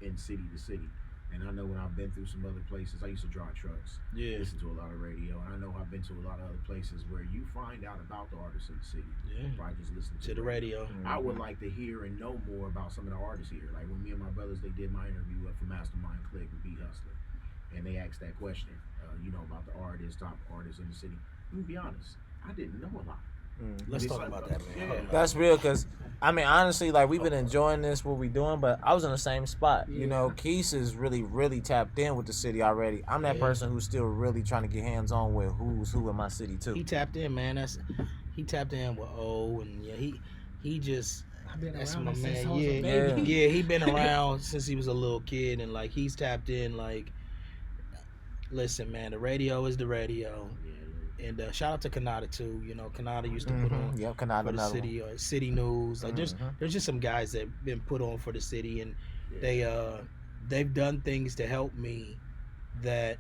in city to city. And I know when I've been through some other places, I used to drive trucks, listen to a lot of radio, and I know I've been to a lot of other places where you find out about the artists in the city. By just listening
To the radio.
I would like to hear and know more about some of the artists here. Like when me and my brothers, they did my interview for Mastermind Click with B Hustler, and they asked that question, you know, about the artists, top artists in the city. Let me be honest, I didn't know a lot.
Let's talk about that, man.
That's real, because I mean, honestly, like, we've been enjoying this, what we doing, but I was in the same spot. You know, Keith is really tapped in with the city already. I'm that person who's still really trying to get hands on with who's who in my city too.
He tapped in, man. He tapped in with O, and he just. That's my man. Yeah. He been around since he was a little kid, and like he's tapped in. Like, listen, man, the radio is the radio. And shout out to Kanata too. You know, Kanata used to put on
Kanata
for the city, city news. Like there's just some guys that been put on for the city, and they've done things to help me that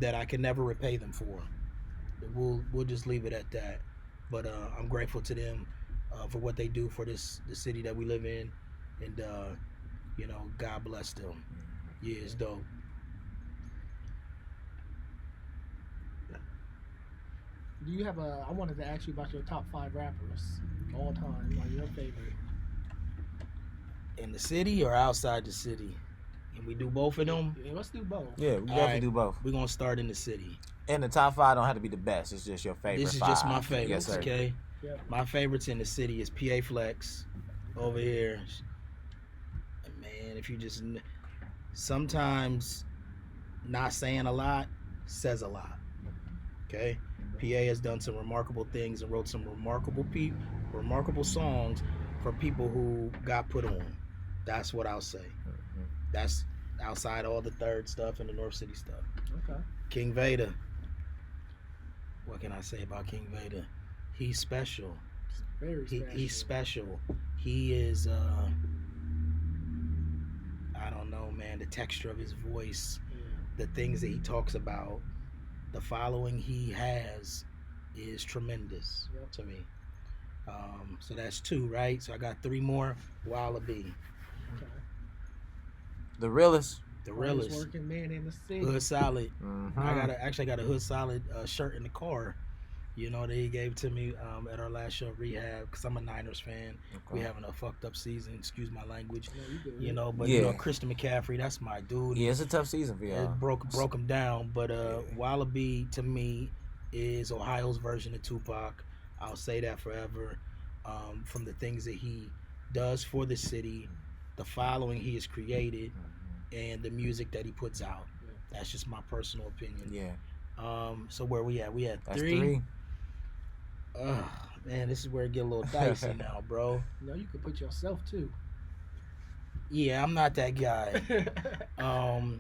that I can never repay them for. We'll just leave it at that. But I'm grateful to them for what they do for the city that we live in, and you know, God bless them. Yeah, it's dope.
Do you have I wanted to ask you about your top 5 rappers all time, like your favorite.
In the city or outside the city? Can we do both of them?
Yeah, let's do both.
Yeah, we definitely do both.
We're gonna start in the city.
And the top 5 don't have to be the best. It's just your favorite.
This is
5.
just my favorites,
yes,
okay? Yep. My favorites in the city is PA Flex over here. Man, if you just sometimes not saying a lot says a lot. Okay? PA has done some remarkable things and wrote some remarkable songs for people who got put on. That's what I'll say. That's outside all the third stuff and the North City stuff.
Okay.
King Veda. What can I say about King Veda? He's special.
Very special.
He's special. He is, I don't know, man, the texture of his voice, the things that he talks about, the following he has is tremendous to me. So that's 2, right? So I got 3 more. Wallaby.
Okay.
The realest.
The realest.
Working man in the city.
Hood Solid. I got a Hood Solid shirt in the car. You know, they gave to me at our last show, Rehab, because I'm a Niners fan. Okay. We having a fucked up season, excuse my language. You know, but you know, Christian McCaffrey, that's my dude.
Yeah, it's a tough season for y'all.
It broke him down, but Wallaby to me is Ohio's version of Tupac. I'll say that forever. From the things that he does for the city, the following he has created, and the music that he puts out. That's just my personal opinion.
Yeah.
So where we at? We at 3.
That's 3.
Man, this is where it get a little dicey now, bro.
No, you could put yourself too.
Yeah, I'm not that guy. I'm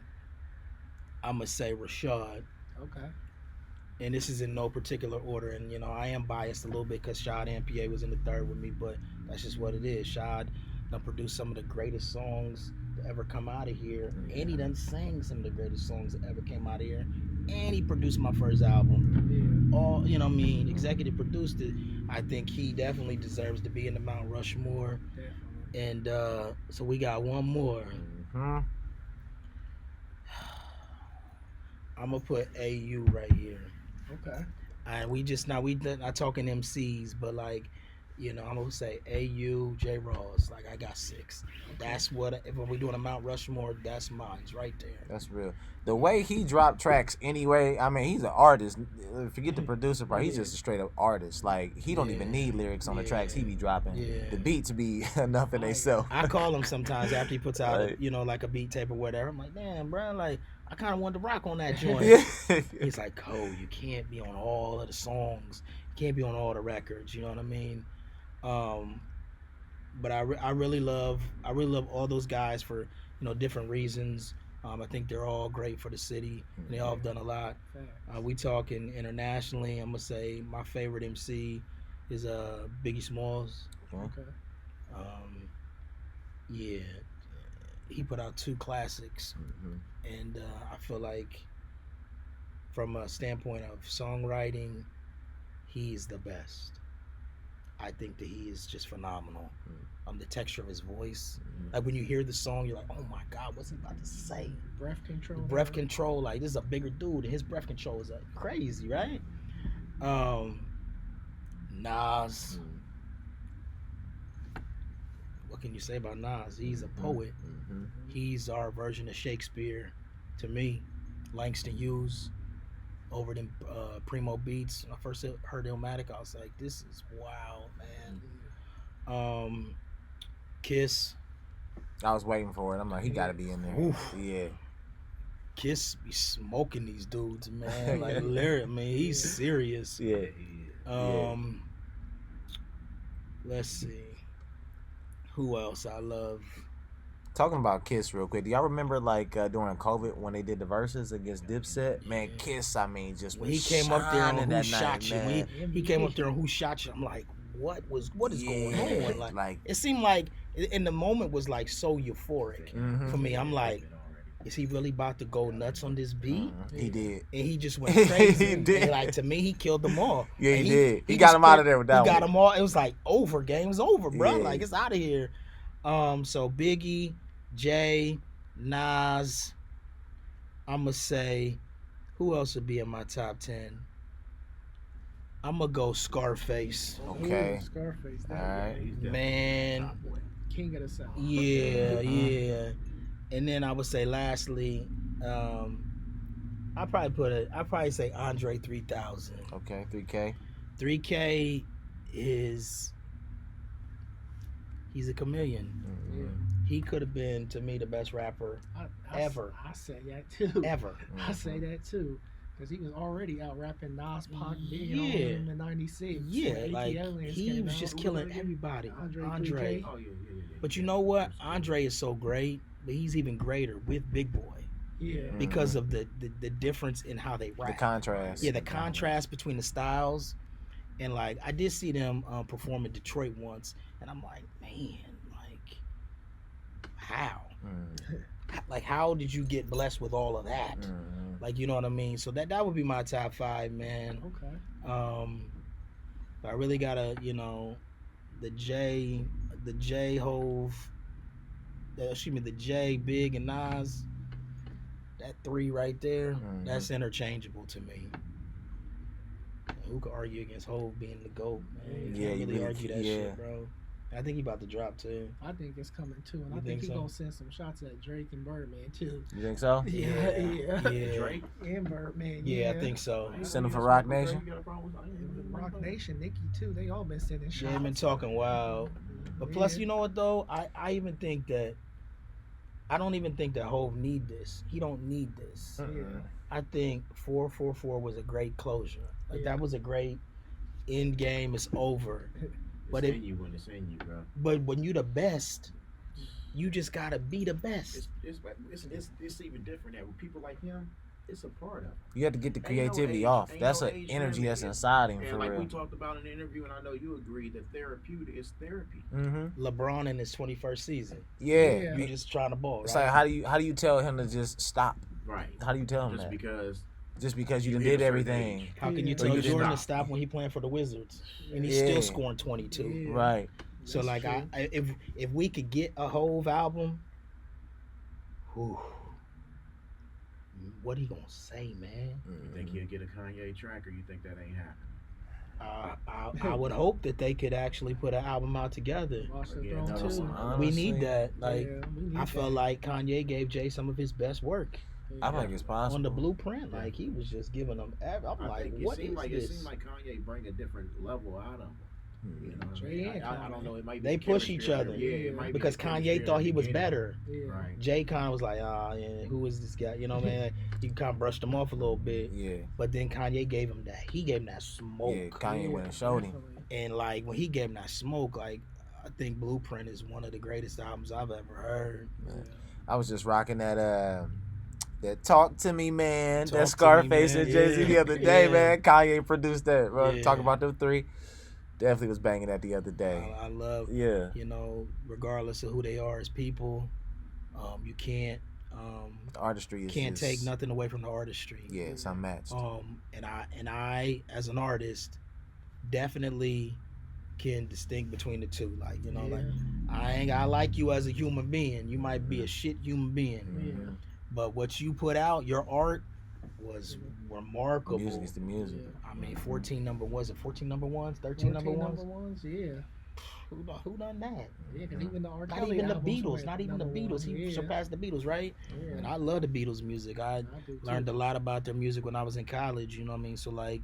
gonna say Rashad.
Okay.
And this is in no particular order, and you know I am biased a little bit because Shad and PA was in the 3rd with me, but that's just what it is. Shad done produced some of the greatest songs to ever come out of here, and he done sang some of the greatest songs that ever came out of here, and he produced my first album. All, you know what I mean, executive produced it. I think he definitely deserves to be in the Mount Rushmore. And so we got one more. I'm gonna put AU right here.
Okay.
And we not talking MCs, but like, you know, I'm gonna say AU, J Ross. Like I got 6. That's what if we're doing a Mount Rushmore, that's mine. It's right there.
That's real. The way he dropped tracks anyway, I mean, he's an artist. Forget the producer part. He's just a straight up artist. Like he don't even need lyrics on the tracks he be dropping. The beats be enough in themselves.
I call him sometimes after he puts out you know, like a beat tape or whatever. I'm like, damn, bro, like I kind of wanted to rock on that joint. He's like, Cole, you can't be on all of the songs. You can't be on all the records. You know what I mean? But I really love all those guys for, you know, different reasons. I think they're all great for the city, and they all have done a lot. We talking internationally. I'm gonna say my favorite MC is Biggie Smalls.
Okay.
Yeah, he put out 2 classics, and I feel like from a standpoint of songwriting, he's the best. I think that he is just phenomenal. The texture of his voice, like when you hear the song, you're like, oh my God, what's he about to say?
Breath control.
Breath control. Like this is a bigger dude, and his breath control is crazy, right? Nas. What can you say about Nas? He's a poet. He's our version of Shakespeare, to me. Langston Hughes. over them Primo beats. When I first heard Illmatic, I was like, this is wild, man. Kiss.
I was waiting for it. I'm like, he got to be in there.
Oof.
Yeah.
Kiss be smoking these dudes, man. Like, literally, I mean, he's serious.
Yeah.
Let's see. Who else I love?
Talking about Kiss real quick. Do y'all remember like during COVID when they did the verses against Dipset? Man, Kiss, I mean, just
when he came up there and who shot you. When he came up there and who shot you, I'm like, what is going on? Like, it seemed like in the moment was like so euphoric for me. I'm like, is he really about to go nuts on this beat?
He did.
And he just went crazy.
He did.
And like, to me, he killed them all.
Yeah, he did. He got him out of there with that one.
He got them all. It was like over. Game's over, bro.
Yeah.
Like, it's out of here. So Biggie, Jay, Nas. I'ma say, who else would be in my top 10? I'ma go Scarface.
Okay.
Ooh, Scarface.
All right.
Man.
King of the South.
Yeah. And then I would say lastly, I'd probably say Andre 3000.
Okay, 3K.
3K he's a chameleon. He could have been, to me, the best rapper ever.
I say that too.
Ever.
I say that too. Because he was already out rapping Nas, Pac, Big on him in '96.
Yeah, like he was just killing everybody. Andre.
Oh, yeah.
But you know what? Andre is so great, but he's even greater with Big Boy.
Yeah.
Because of the difference in how they rap.
The contrast.
Yeah, the contrast between the styles. And like, I did see them perform in Detroit once, and I'm like, man, like, how? Like, how did you get blessed with all of that? Like, you know what I mean? So that would be my top 5, man.
Okay.
But I really gotta, the J Hove, the J Big and Nas. That 3 right there, that's interchangeable to me. Who could argue against Hove being the GOAT, man? You can't really argue that shit, bro. I think he about to drop too.
I think it's coming too, and
You
I think he's
so?
gonna send some shots at Drake and Birdman too.
You think so?
Yeah.
Drake?
And Birdman.
Yeah, I think so.
Send him for Rock Nation.
Rock Nation, Nicki too. They all been sending shots.
Yeah, they've been talking wild. But plus, you know what though? I even think that I don't even think that Hove need this. He don't need this. I think 444 was a great closure. Like that was a great end game. It's over.
But it's in you, bro.
But when you the best, you just gotta be the best.
It's even different that with people like him, it's a part of it.
You have to get the creativity off. That's an energy that's inside him,
and
for
like
real.
we talked about in the interview, and I know you agree that therapeutic is therapy.
LeBron in his 21st season.
Yeah.
You just trying to ball.
It's
right?
like how do you tell him to just stop?
Right.
How do you tell him
Just
that?
because
You done
hit
did
a certain
everything.
age.
How can you
So
tell
you just
Jordan to
stop.
stop when he playing for the Wizards and he's
Yeah.
still scoring 22?
Right.
So
That's
like
true.
if we could get a Hove album, what he gonna say, man?
You think he'll get a Kanye track, or you think that ain't happening?
I would hope that they could actually put an album out together.
Watch the
Yeah,
Throne
no,
too.
We
Honestly,
need that. Like
Yeah, we need
I felt
that.
like Kanye gave Jay some of his best work
I think it's possible.
on the Blueprint. Like he was just giving them. I'm
I
like,
think
what
it
is
seemed like
this?
it seemed like Kanye bring a different level out of him. You know what I
Jay
mean?
and
I don't know. It might be
They
the
push
chemistry
each
of
other.
it. Yeah, it might be
Because
the chemistry
Kanye
at
thought
the
he was
beginning.
better.
Yeah.
Right.
Jay kind of was like, who is this guy? You know, man, he kind of brushed him off a little bit.
Yeah.
But then Kanye gave him that. He gave him that smoke.
Yeah, Kanye went and showed him.
Definitely.
And like when he gave him that smoke, like I think Blueprint is one of the greatest albums I've ever heard.
I was just rocking that Talk to Me, Man.
Talk
That
to Me,
Scarface
Man.
and Jay-Z the other day,
Yeah.
man. Kanye produced that, bro.
Yeah.
Talk about them 3. Definitely was banging that the other day.
I love,
Yeah.
regardless of who they are as people, you can't
The artistry is
can't
just,
take nothing away from the artistry.
Yeah, it's unmatched.
And I as an artist definitely can distinct between the two. Like, like I like you as a human being. You might be a shit human being. But what you put out, your art was remarkable.
Music is the music.
I mean, 14 number 13 number
14
ones?
number ones, yeah.
Who done that?
Yeah, because even the R.
Not
Kelly
even the
albums
Beatles.
went
Not even the
number
Beatles.
one.
He
Yeah.
surpassed the Beatles, right?
Yeah.
And I love the Beatles music. I
do too.
learned a lot about their music when I was in college. You know what I mean? So like,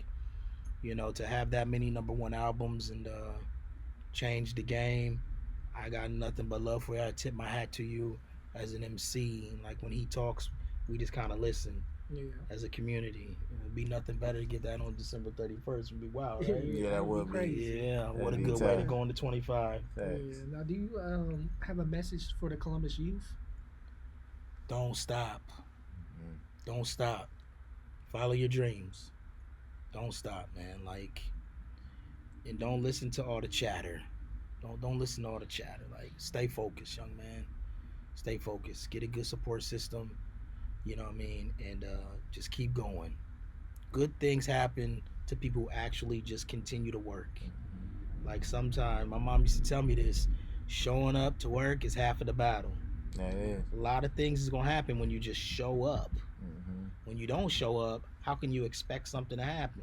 to have that many number one albums and change the game, I got nothing but love for you. I tip my hat to you as an MC. And like when he talks, we just kind of listen.
Yeah.
As a community, it would be nothing better to get that on December 31st. It would be wild, right?
Yeah, that would be.
Yeah, what a
be
good
tough.
way to go into 25.
Yeah. Now, do you have a message for the Columbus youth?
Don't stop. Don't stop. Follow your dreams. Don't stop, man. Like, and don't listen to all the chatter. Don't listen to all the chatter. Like, stay focused, young man. Stay focused. Get a good support system. You know what I mean? And just keep going. Good things happen to people who actually just continue to work. Like sometimes, my mom used to tell me this, showing up to work is half of the battle.
Yeah, it is.
A lot of things is going to happen when you just show up.
Mm-hmm.
When you don't show up, how can you expect something to happen?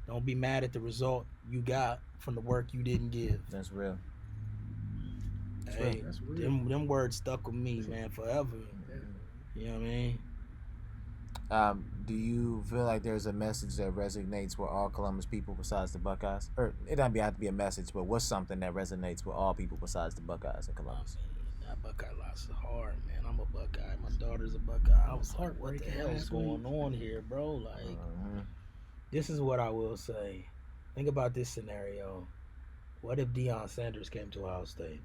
Don't be mad at the result you got from the work you didn't give.
That's real.
Hey,
That's real.
them words stuck with me, man, forever. You know what I mean?
Do you feel like there's a message that resonates with all Columbus people besides the Buckeyes? Or it doesn't have to be a message, but what's something that resonates with all people besides the Buckeyes in Columbus?
That Buckeye loss is hard, man. I'm a Buckeye. My daughter's a Buckeye. I was like, what the
Heartbreaking
hell is
last
going
week.
on here, bro? Like, this is what I will say. Think about this scenario. What if Deion Sanders came to Ohio State?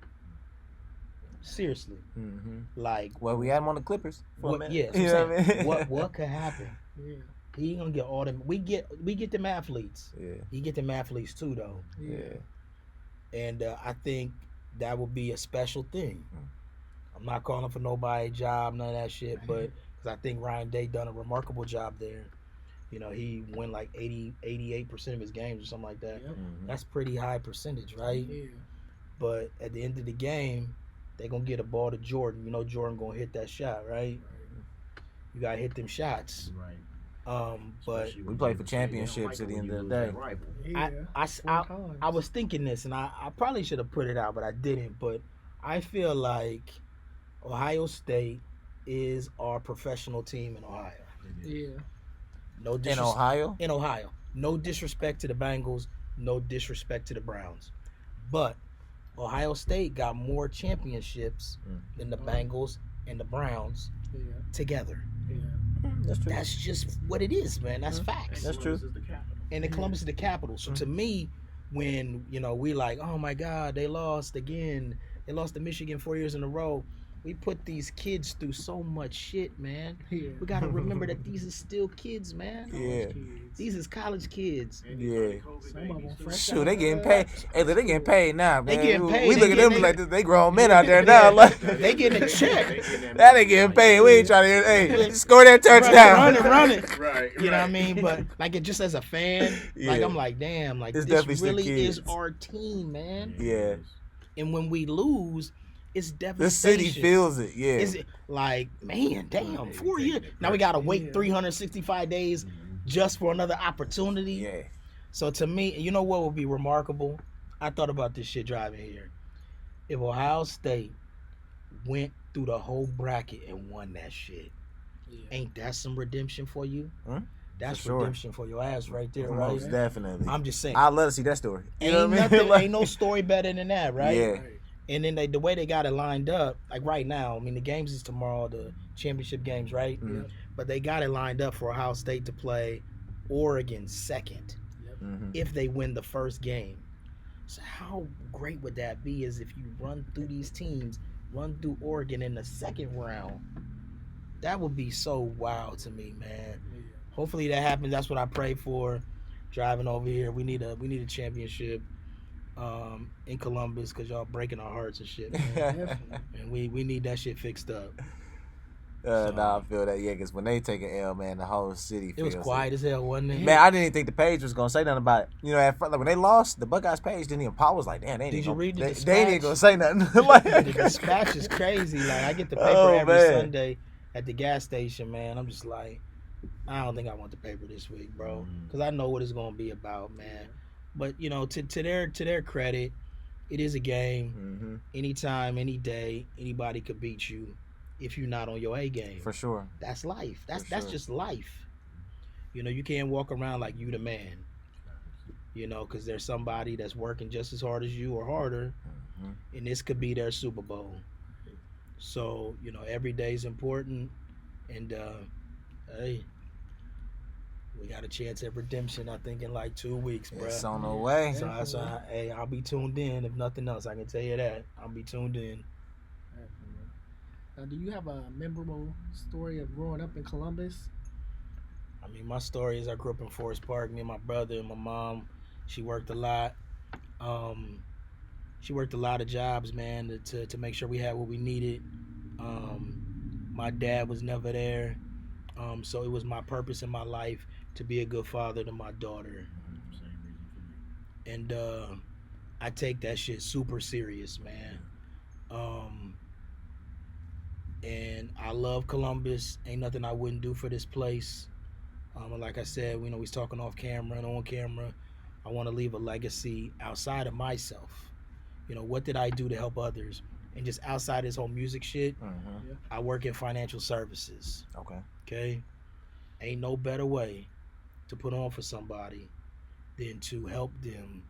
Seriously.
Mm-hmm.
Like,
Well, we had him on the Clippers for a
what,
minute.
yeah,
You know what I mean?
what could happen?
Yeah.
He gonna get all them. We get them athletes.
Yeah.
He get them athletes too, though.
Yeah.
And I think that would be a special thing. I'm not calling for nobody job, none of that shit, but because I think Ryan Day done a remarkable job there. He won like 88% of his games or something like that.
Yep.
Mm-hmm.
That's pretty high percentage, right?
Yeah.
But at the end of the game, they gonna get a ball to Jordan. Jordan gonna hit that shot, right? You gotta hit them shots.
Right.
But
Especially
We
when
play
you
for
say
championships
they
at the
don't
end
like
of
it
the
when
day.
you lose that rival.
Yeah.
I was thinking this, and I probably should have put it out, but I didn't. But I feel like Ohio State is our professional team in Ohio.
Yeah.
No
In
disrespect.
Ohio?
In Ohio. No disrespect to the Bengals. No disrespect to the Browns. But Ohio State got more championships than the Bengals and the Browns
Yeah.
together.
Yeah.
That's true.
That's just what it is, man. That's facts.
That's true.
Columbus is the capital.
And the Columbus is the capital. So to me, when we like, oh my God, they lost again. They lost to Michigan 4 years in a row. We put these kids through so much shit, man.
Yeah.
We gotta remember that these are still kids, man.
Yeah.
These is college kids.
Yeah.
Some of them fresh
Shoot,
out
they
of
getting
the-
paid. Hey, look, they getting paid now, man.
They getting paid.
We
They
look at them
getting-
like this. They grown men out there now. Like,
They getting a check.
that ain't getting paid. We ain't trying to hear. Hey, score that touchdown.
Run it.
Right.
You know what I mean? But like it just as a fan, like
Yeah.
I'm like, damn, like
It's
this
definitely still
really is
kids.
our team, man.
Yeah.
And when we lose, it's
The
devastation.
city feels it. Yeah.
Is it like, man, damn, 4 years. Now we gotta wait 365 days just for another opportunity.
Yeah.
So to me, you know what would be remarkable? I thought about this shit driving here. If Ohio State went through the whole bracket and won that shit, ain't that some redemption for you?
Huh?
That's
For sure.
redemption for your ass right there,
Most
right?
definitely.
I'm just saying.
I'd love to see that story. You know
Ain't
what I mean?
nothing, ain't no story better than that, right?
Yeah.
Right.
And then the way they got it lined up, like right now, I mean, the games is tomorrow, the championship games, right?
Mhm.
But they got it lined up for Ohio State to play Oregon second
Mhm.
if they win the first game. So how great would that be is if you run through these teams, run through Oregon in the second round. That would be so wild to me, man. Hopefully that happens. That's what I pray for. Driving over here, we need a championship in Columbus because y'all breaking our hearts and shit, man.
Definitely.
And we need that shit fixed up.
Nah, I feel that. Yeah, because when they take an L, man, the whole city
It was
feels
quiet as hell, wasn't it?
Man, I didn't even think the page was gonna say nothing about it. You know, at first, like when they lost, the Buckeyes page didn't even. Paul was like, "Damn, they ain't
Did
even
you
gonna,
read the
they ain't even gonna say
dispatch?
nothing." Like,
The dispatch is crazy. Like I get the paper
Oh,
every
man.
Sunday at the gas station, man. I'm just like, I don't think I want the paper this week, bro, because I know what it's gonna be about, man. But to their credit, it is a game.
Mm-hmm.
Anytime, any day, anybody could beat you if you're not on your A game.
For sure.
That's life. That's
sure.
just life. You know, you can't walk around like you the man. You know, because there's somebody that's working just as hard as you or harder, and this could be their Super Bowl. So, you know, every day is important, and hey, we got a chance at redemption, I think, in like 2 weeks, bro.
It's on the way.
So hey, I'll be tuned in. If nothing else, I can tell you that. I'll be tuned in.
Now, do you have a memorable story of growing up in Columbus?
I mean, my story is I grew up in Forest Park. Me and my brother and my mom, she worked a lot. She worked a lot of jobs, man, to make sure we had what we needed. My dad was never there. So it was my purpose in my life to be a good father to my daughter. And I take that shit super serious, man. And I love Columbus. Ain't nothing I wouldn't do for this place. And like I said, we was talking off camera and on camera. I want to leave a legacy outside of myself. You know, what did I do to help others? And just outside this whole music shit, I work in financial services. Okay? Ain't no better way to put on for somebody than to help them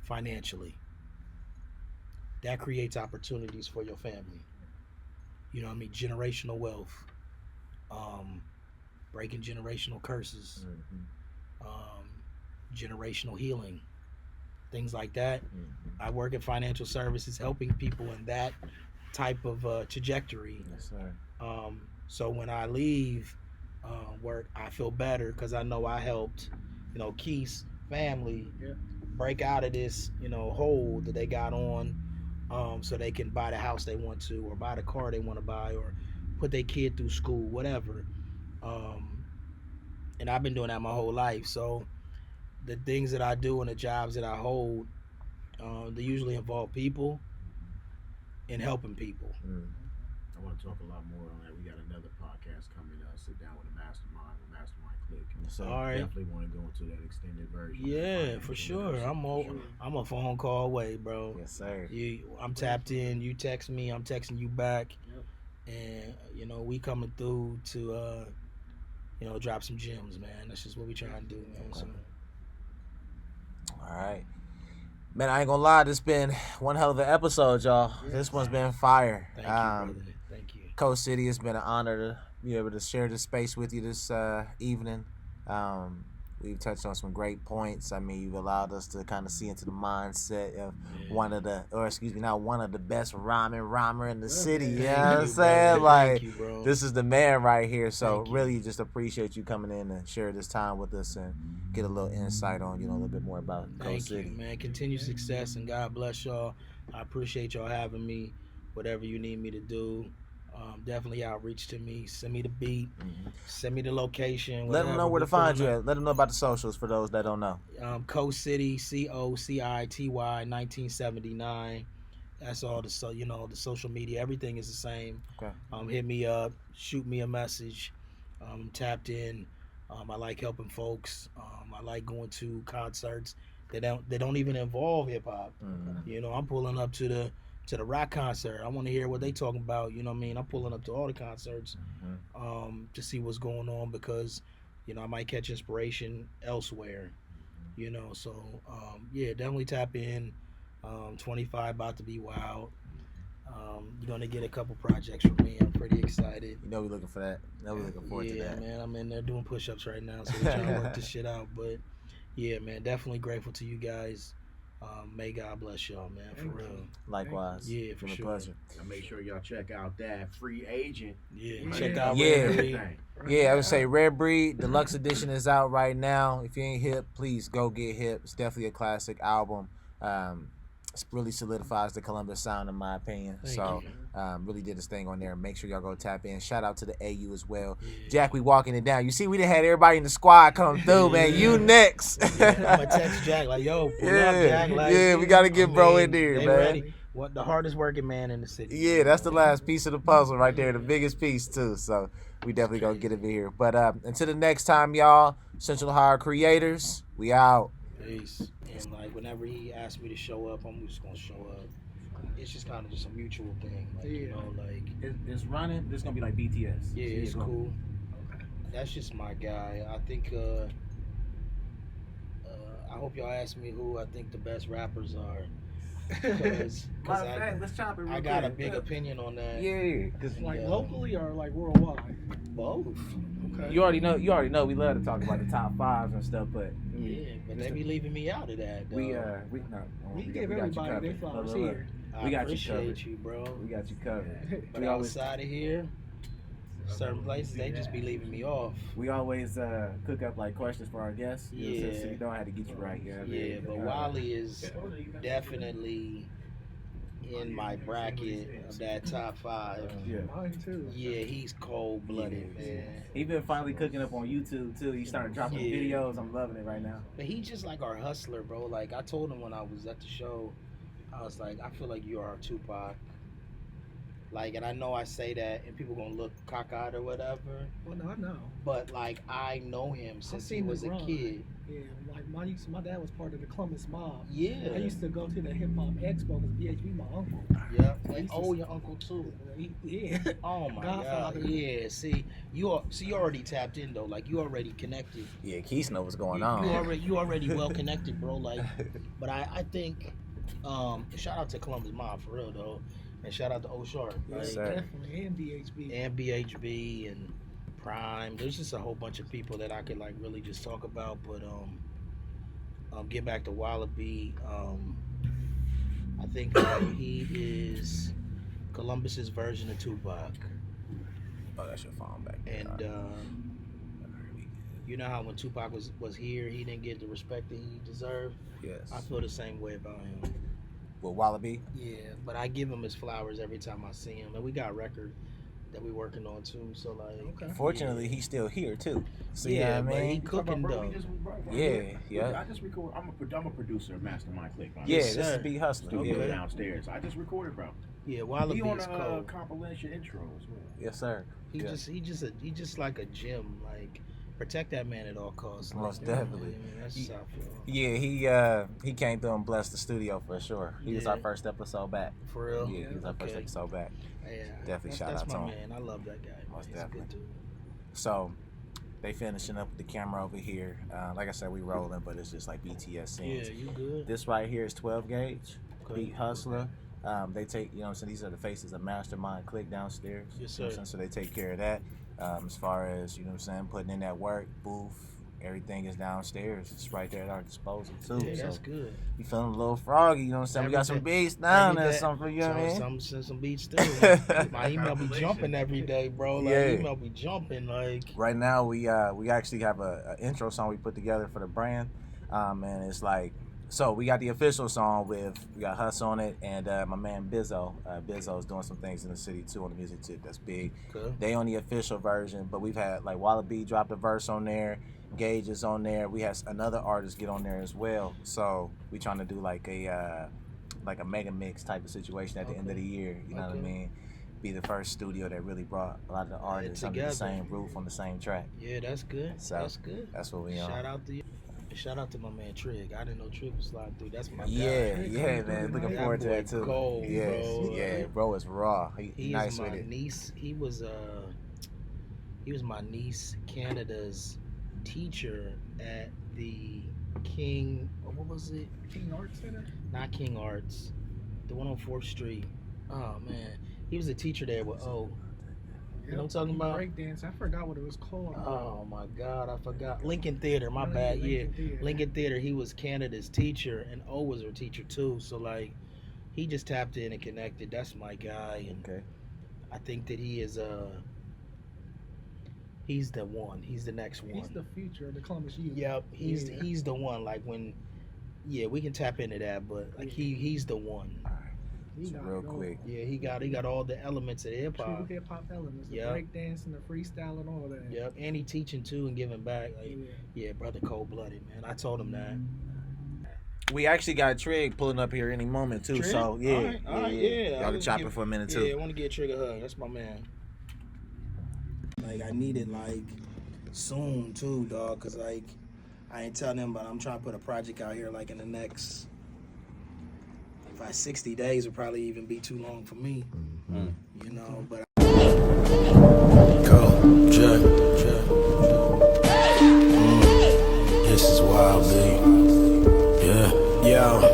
financially. That creates opportunities for your family. You know what I mean? Generational wealth. Breaking generational curses. Generational healing. Things like that. I work in financial services helping people in that type of trajectory.
Yes, sir.
So when I leave work, I feel better because I know I helped, Keith's family break out of this, hole that they got on, so they can buy the house they want to, or buy the car they want to buy, or put their kid through school, whatever. And I've been doing that my whole life. So the things that I do and the jobs that I hold, they usually involve people and helping people.
I want to talk a lot more on that. We got another podcast coming up. Sit down with a mastermind click.
So
all right.
Definitely want to go into that extended version.
Yeah, for sure. I'm a phone call away, bro.
Yes, sir.
I'm tapped in. You text me, I'm texting you back, and we coming through to drop some gems, man. That's just what we trying to do, man.
Okay.
So.
All right. Man, I ain't gonna lie, this been one hell of an episode, y'all. This one's been fire.
Thank you, brother. Thank you.
COC City, it's been an honor to be able to share this space with you this evening. We've touched on some great points. I mean, you've allowed us to kind of see into the mindset of one of the best rhymer in the city. You know what I'm saying? Like, this is the man right here. So really just appreciate you coming in and share this time with us and get a little insight on, a little bit more about COC City.
Thank you, man. Continued success, and God bless y'all. I appreciate y'all having me. Whatever you need me to do, definitely outreach to me. Send me the beat. Send me the location.
Let them know where to find you at. Let them know about the socials for those that don't know.
COC City, COCITY 1979. That's all the social media. Everything is the same.
Okay.
Hit me up. Shoot me a message. Tapped in. I like helping folks. I like going to concerts that don't even involve hip hop. I'm pulling up to the rock concert. I want to hear what they talking about. You know what I mean? I'm pulling up to all the concerts to see what's going on because, I might catch inspiration elsewhere. So definitely tap in. 25 about to be wild. You're gonna get a couple projects from me. I'm pretty excited.
We're looking for that. We're looking forward to that.
Yeah, man. I'm in there doing push-ups right now, so we're trying to work this shit out. But yeah, man, definitely grateful to you guys. May God bless y'all, man, for real.
Likewise.
Yeah, for sure.
Pleasure.
And make sure y'all check out that Free Agent.
Yeah, check out
Red
Red Breed.
Yeah, I would say Red Breed Deluxe Edition is out right now. If you ain't hip, please go get hip. It's definitely a classic album. It really solidifies the Columbus sound, in my opinion. Really did this thing on there. Make sure y'all go tap in. Shout out to the AU as well.
Yeah.
Jack, we walking it down. You see, we done had everybody in the squad come through, man. You next.
I'm gonna text Jack like, yo, pull up, Jack. Like,
we gotta get bro in there, man.
Ready. What the hardest working man in the city?
Yeah, that's the last piece of the puzzle right there, the biggest piece too. So we definitely gonna get it in here. But until the next time, y'all, Central Ohio creators, we out.
Peace. And like whenever he asks me to show up, I'm just gonna show up. It's just kind of just a mutual thing, like you know, like
it's running. This gonna be like BTS.
Yeah,
so
it's cool. That's just my guy. I think. I hope y'all ask me who I think the best rappers are. Cause I got a big opinion on that.
Yeah,
cause like locally or like worldwide.
Both.
Okay. You already know. We love to talk about the top fives and stuff, but
but they be leaving me out of that. Though.
We give everybody their flowers here.
I appreciate you, bro.
We got you covered.
But outside of here, certain places they just be leaving me off.
We always cook up like questions for our guests. So you know I had to get you right.
Yeah, but Wally is definitely in my bracket of that top 5.
Mine too.
Yeah, he's cold-blooded, man.
He been finally cooking up on YouTube too. He started dropping videos. I'm loving it right now.
But he's just like our hustler, bro. Like I told him when I was at the show, I was like, I feel like you are our Tupac. Like, and I know I say that, and people gonna look cockeyed or whatever.
Well, no, I know.
But like, I know him since he was a kid.
Yeah, like my dad was part of the Columbus mob.
Yeah.
I used to go to the hip hop expo because BHB my uncle.
Yeah. And your uncle too.
Yeah.
Oh my God. Yeah. See, you already tapped in though. Like you already connected.
Yeah, Keith know what's going on.
You already well connected, bro. Like, but I think, shout out to Columbus mob for real though. And shout out to O Sharp.
Yes, definitely. And BHB.
And BHB and Prime. There's just a whole bunch of people that I could like really just talk about. But get back to Wallaby. I think he is Columbus's version of Tupac.
Oh, that's your phone back there.
And you know how when Tupac was here, he didn't get the respect that he deserved?
Yes.
I feel the same way about him.
With Wallaby?
Yeah, but I give him his flowers every time I see him. And we got a record that we working on too. So like,
fortunately, he's still here too. So
yeah,
but
he cooking though.
Yeah.
I just record. I'm a producer of Mastermind Click.
Yeah, this is Big Hustler.
Studio downstairs. I just recorded, bro.
Yeah, Wallaby is cold.
Compilation intro as well.
Yes, sir.
He just like a gem. Like, protect that man at all costs.
Most definitely.
That's how I feel.
Yeah, he came through and blessed the studio for sure. He was our first episode back.
For real?
Yeah, he was our first episode back.
Yeah,
definitely shout out to him.
That's my man. I love that guy.
Most
He's
definitely.
a good dude.
So they finishing up with the camera over here. Like I said, we rolling, but it's just like BTS scenes.
Yeah, you good.
This right here is 12 gauge.
Okay.
Big Hustler. They take, you know what I'm saying, these are the faces of Mastermind Click downstairs.
Yes, sir.
You know what I'm saying? So they take care of that. As far as, you know what I'm saying, putting in that work, booth, everything is downstairs. It's right there at our disposal too.
Yeah, that's
so
good.
You feeling a little froggy, you know what I'm saying? We got some beats down there, something, you know what I mean?
Some beats too. My email be jumping every day, bro. Like, email be jumping, like.
Right now, we actually have a intro song we put together for the brand, and it's like, so we got the official song we got Huss on it, and my man Bizzo. Bizzo's doing some things in the city too on the music tip. That's big.
Good.
They on the official version, but we've had like Wallaby dropped a verse on there. Gage is on there. We had another artist get on there as well. So we trying to do like a mega mix type of situation at the end of the year. You know what I mean? Be the first studio that really brought a lot of the artists under the same roof on the same track.
Yeah, that's good.
So
that's good.
That's what we on.
Shout out to my man Trig. I didn't know Trig was sliding through. That's my guy.
Yeah, man. Looking forward to that too.
Cold,
yes,
bro.
Yeah, bro is raw. He's nice
my
with it.
Niece. He was my niece Canada's teacher at the King. What was it?
King Arts Center?
Not King Arts. The one on 4th Street. Oh man, he was a teacher there with O. You know what I'm talking about?
Breakdance. I forgot what it was called.
Oh my God, I forgot. Lincoln Theater, my bad. Lincoln Theater. He was Canada's teacher, and O was her teacher too. So like, he just tapped in and connected. That's my guy, and I think that he is he's the one. He's the next one.
He's the future of the Columbus youth.
Yep, he's the one. Like when, we can tap into that, but like he's the one.
Real quick.
Yeah, he got all the elements of hip hop.
True hip hop elements, the breakdance and the freestyle and all that.
Yep, and he teaching too and giving back. Like, brother, cold blooded, man. I told him that.
We actually got Trig pulling up here any moment too. Trig? So
all right,
y'all can chop it for a minute too.
Yeah, I want to get Trig a hug. That's my man. Like I need it like soon too, dog. Cause like I ain't telling them, but I'm trying to put a project out here like in the next 60 days would probably even be too long for me. You know, but
this is wild, B. Yo.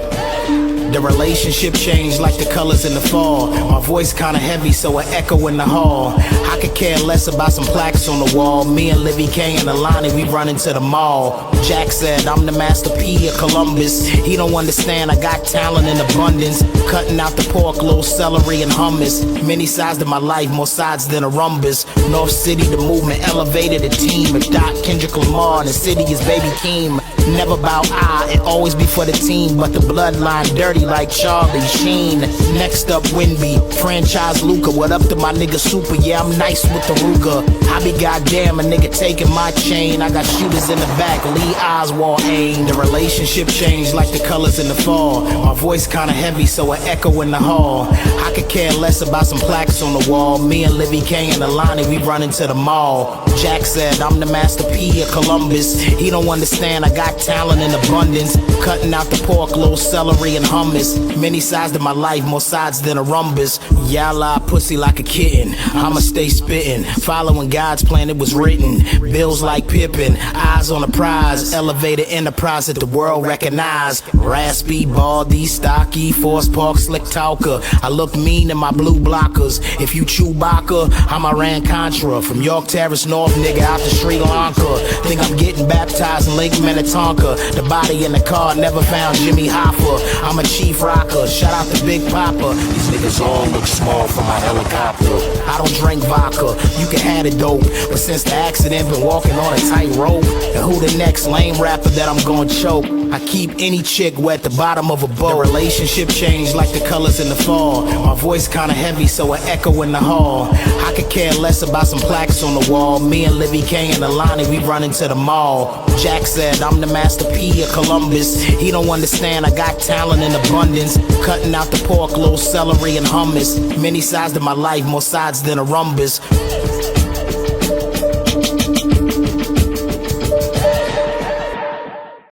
The relationship changed like the colors in the fall. My voice kinda heavy, so I echo in the hall. I could care less about some plaques on the wall. Me and Livy K and Alani, we run into the mall. Jack said, I'm the Master P of Columbus. He don't understand, I got talent in abundance. Cutting out the pork, little celery and hummus. Many sides to my life, more sides than a rumbus. North City, the movement elevated a team. With Doc, Kendrick Lamar, and the city is Baby Keem. Never bow eye, it always be for the team. But the bloodline dirty like Charlie Sheen. Next up, Winby, franchise Luca. What up to my nigga Super? Yeah, I'm nice with the Ruger. I be goddamn a nigga taking my chain. I got shooters in the back, Lee Oswald aim. The relationship changed like the colors in the fall. My voice kinda heavy, so I echo in the hall. I could care less about some plaques on the wall. Me and Livy K and Alani, we run into the mall. Jack said, I'm the Master P of Columbus. He don't understand, I got talent in abundance. Cutting out the pork, little celery and hummus. Many sides to my life, more sides than a rumbus. Y'all lie pussy like a kitten. I'ma stay spittin', following God's plan, it was written. Bills like Pippin, eyes on the prize. Elevated enterprise that the world recognize. Raspy, baldy, stocky, force park, slick talker. I look mean in my blue blockers. If you Chewbacca, I'm Iran Contra. From York Terrace North, nigga, out to Sri Lanka. Think I'm getting baptized in Lake Minnetonka. The body in the car never found Jimmy Hoffa. I'm a chief rocker, shout out to Big Papa. These niggas all look small from my helicopter. I don't drink vodka, you can have it dope. But since the accident, been walking on a tight rope. And who the next lame rapper that I'm gonna choke? I keep any chick wet the bottom of a boat. The relationship changed like the colors in the fall. My voice kinda heavy, so I echo in the hall. I could care less about some plaques on the wall. Me and Livy K and Alani, we run into the mall. Jack said, I'm the Master P of Columbus. He don't understand, I got talent in abundance. Cutting out the pork, little celery and hummus. Many sides to my life, more sides than a rumbus.